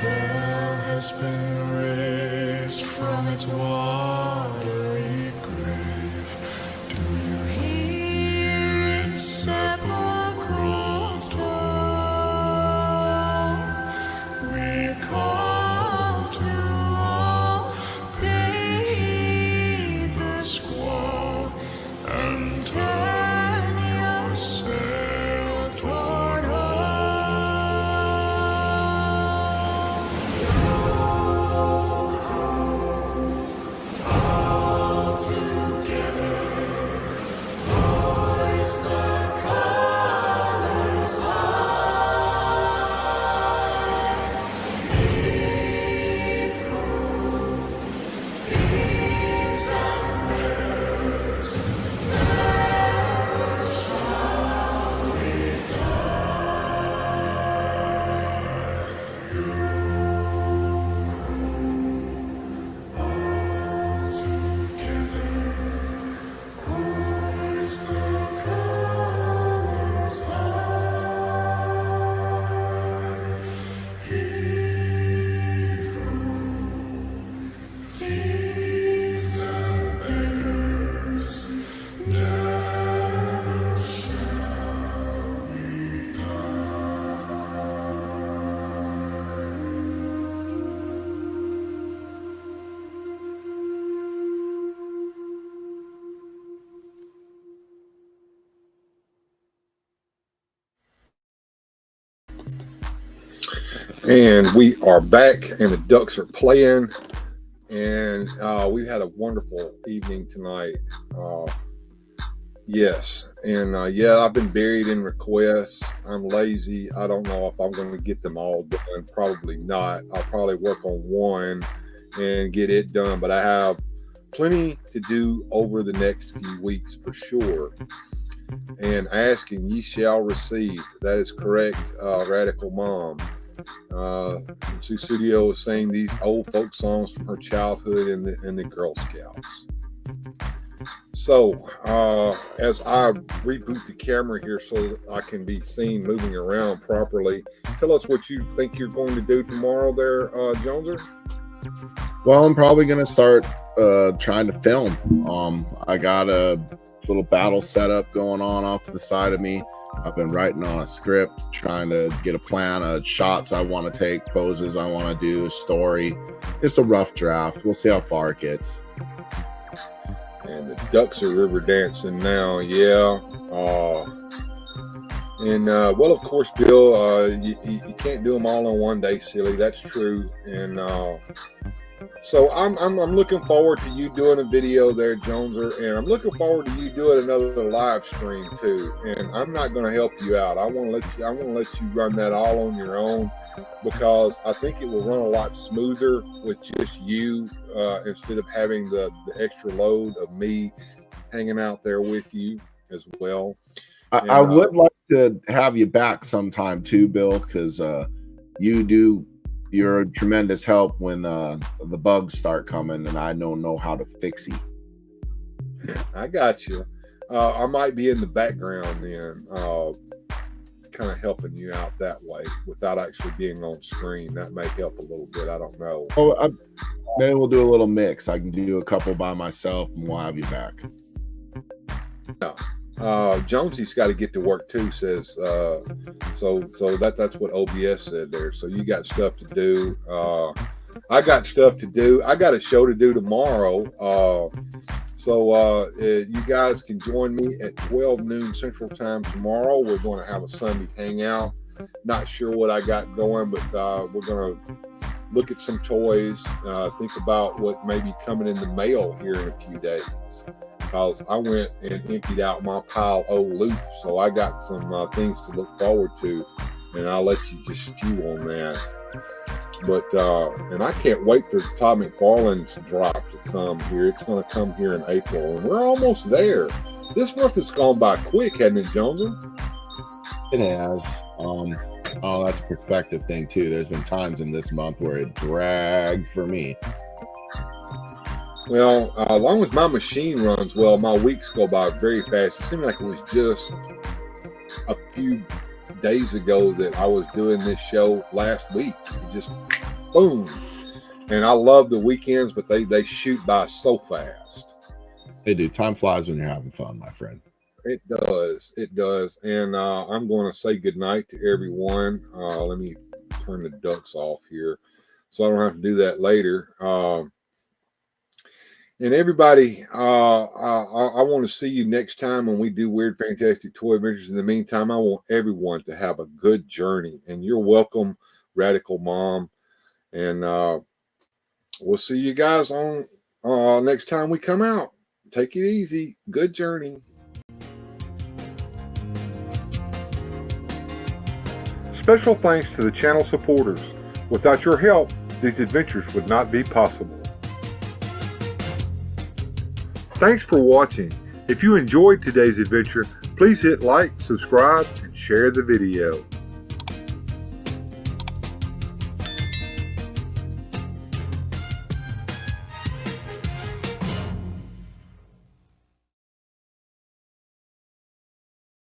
Speaker 17: bell has been raised from its watery grave. Do you hear its sepulchral tone? We call to all, heed the squall, and turn your sail toward home. All together, hoist the colors high. Heave ho, thieves and beggars, never shall we all together, hoist the colors high. Heave ho, thieves and beggars, never shall we
Speaker 1: And we are back, and the Ducks are playing, and we had a wonderful evening tonight. Yes, and yeah, I've been buried in requests. I'm lazy. I don't know if I'm going to get them all done. Probably not. I'll probably work on one and get it done, but I have plenty to do over the next few weeks for sure. And asking, ye shall receive. That is correct, Radical Mom. Sue Studio is saying these old folk songs from her childhood in the Girl Scouts. So, as I reboot the camera here so that I can be seen moving around properly, tell us what you think you're going to do tomorrow there, Joneser.
Speaker 3: Well, I'm probably going to start trying to film. I got a little battle setup going on off to the side of me. I've been writing on a script, trying to get a plan of shots I want to take, poses I want to do, story. It's a rough draft. We'll see how far it gets.
Speaker 1: And the Ducks are river dancing now, yeah. Well, of course, Bill, you can't do them all in one day, silly. That's true. And so I'm looking forward to you doing a video there, Joneser, and I'm looking forward to you doing another live stream too. And I'm not going to help you out. I want to let you run that all on your own, because I think it will run a lot smoother with just you instead of having the extra load of me hanging out there with you as well.
Speaker 3: I would like to have you back sometime too, Bill, because you're a tremendous help when the bugs start coming and I don't know how to fix it.
Speaker 1: I got you. I might be in the background then, kind of helping you out that way without actually being on screen. That may help a little bit. I don't know.
Speaker 3: Oh, maybe we'll do a little mix. I can do a couple by myself and we'll have you back.
Speaker 1: No. Jonesy's got to get to work too, says so that's what OBS said there. So you got stuff to do. I got stuff to do. I got a show to do tomorrow. So you guys can join me at 12 noon Central Time tomorrow. We're going to have a Sunday hangout. Not sure what I got going, but we're going to look at some toys, think about what may be coming in the mail here in a few days. Because I went and emptied out my pile of loot, so I got some things to look forward to, and I'll let you just stew on that. But and I can't wait for Todd McFarlane's drop to come here. It's going to come here in April, and we're almost there. This month has gone by quick, hasn't it, Jonesy?
Speaker 3: It has. Oh, that's a perspective thing too. There's been times in this month where it dragged for me.
Speaker 1: Well, as long as my machine runs well, my weeks go by very fast. It seemed like it was just a few days ago that I was doing this show last week. It just boom. And I love the weekends, but they shoot by so fast.
Speaker 3: They do. Time flies when you're having fun, my friend.
Speaker 1: It does. It does. And I'm going to say goodnight to everyone. Let me turn the ducks off here so I don't have to do that later. And everybody, I want to see you next time when we do Weird Fantastic Toy Adventures. In the meantime, I want everyone to have a good journey. And you're welcome, Radical Mom. And we'll see you guys on next time we come out. Take it easy. Good journey. Special thanks to the channel supporters. Without your help, these adventures would not be possible. Thanks for watching. If you enjoyed today's adventure, please hit like, subscribe, and share the video.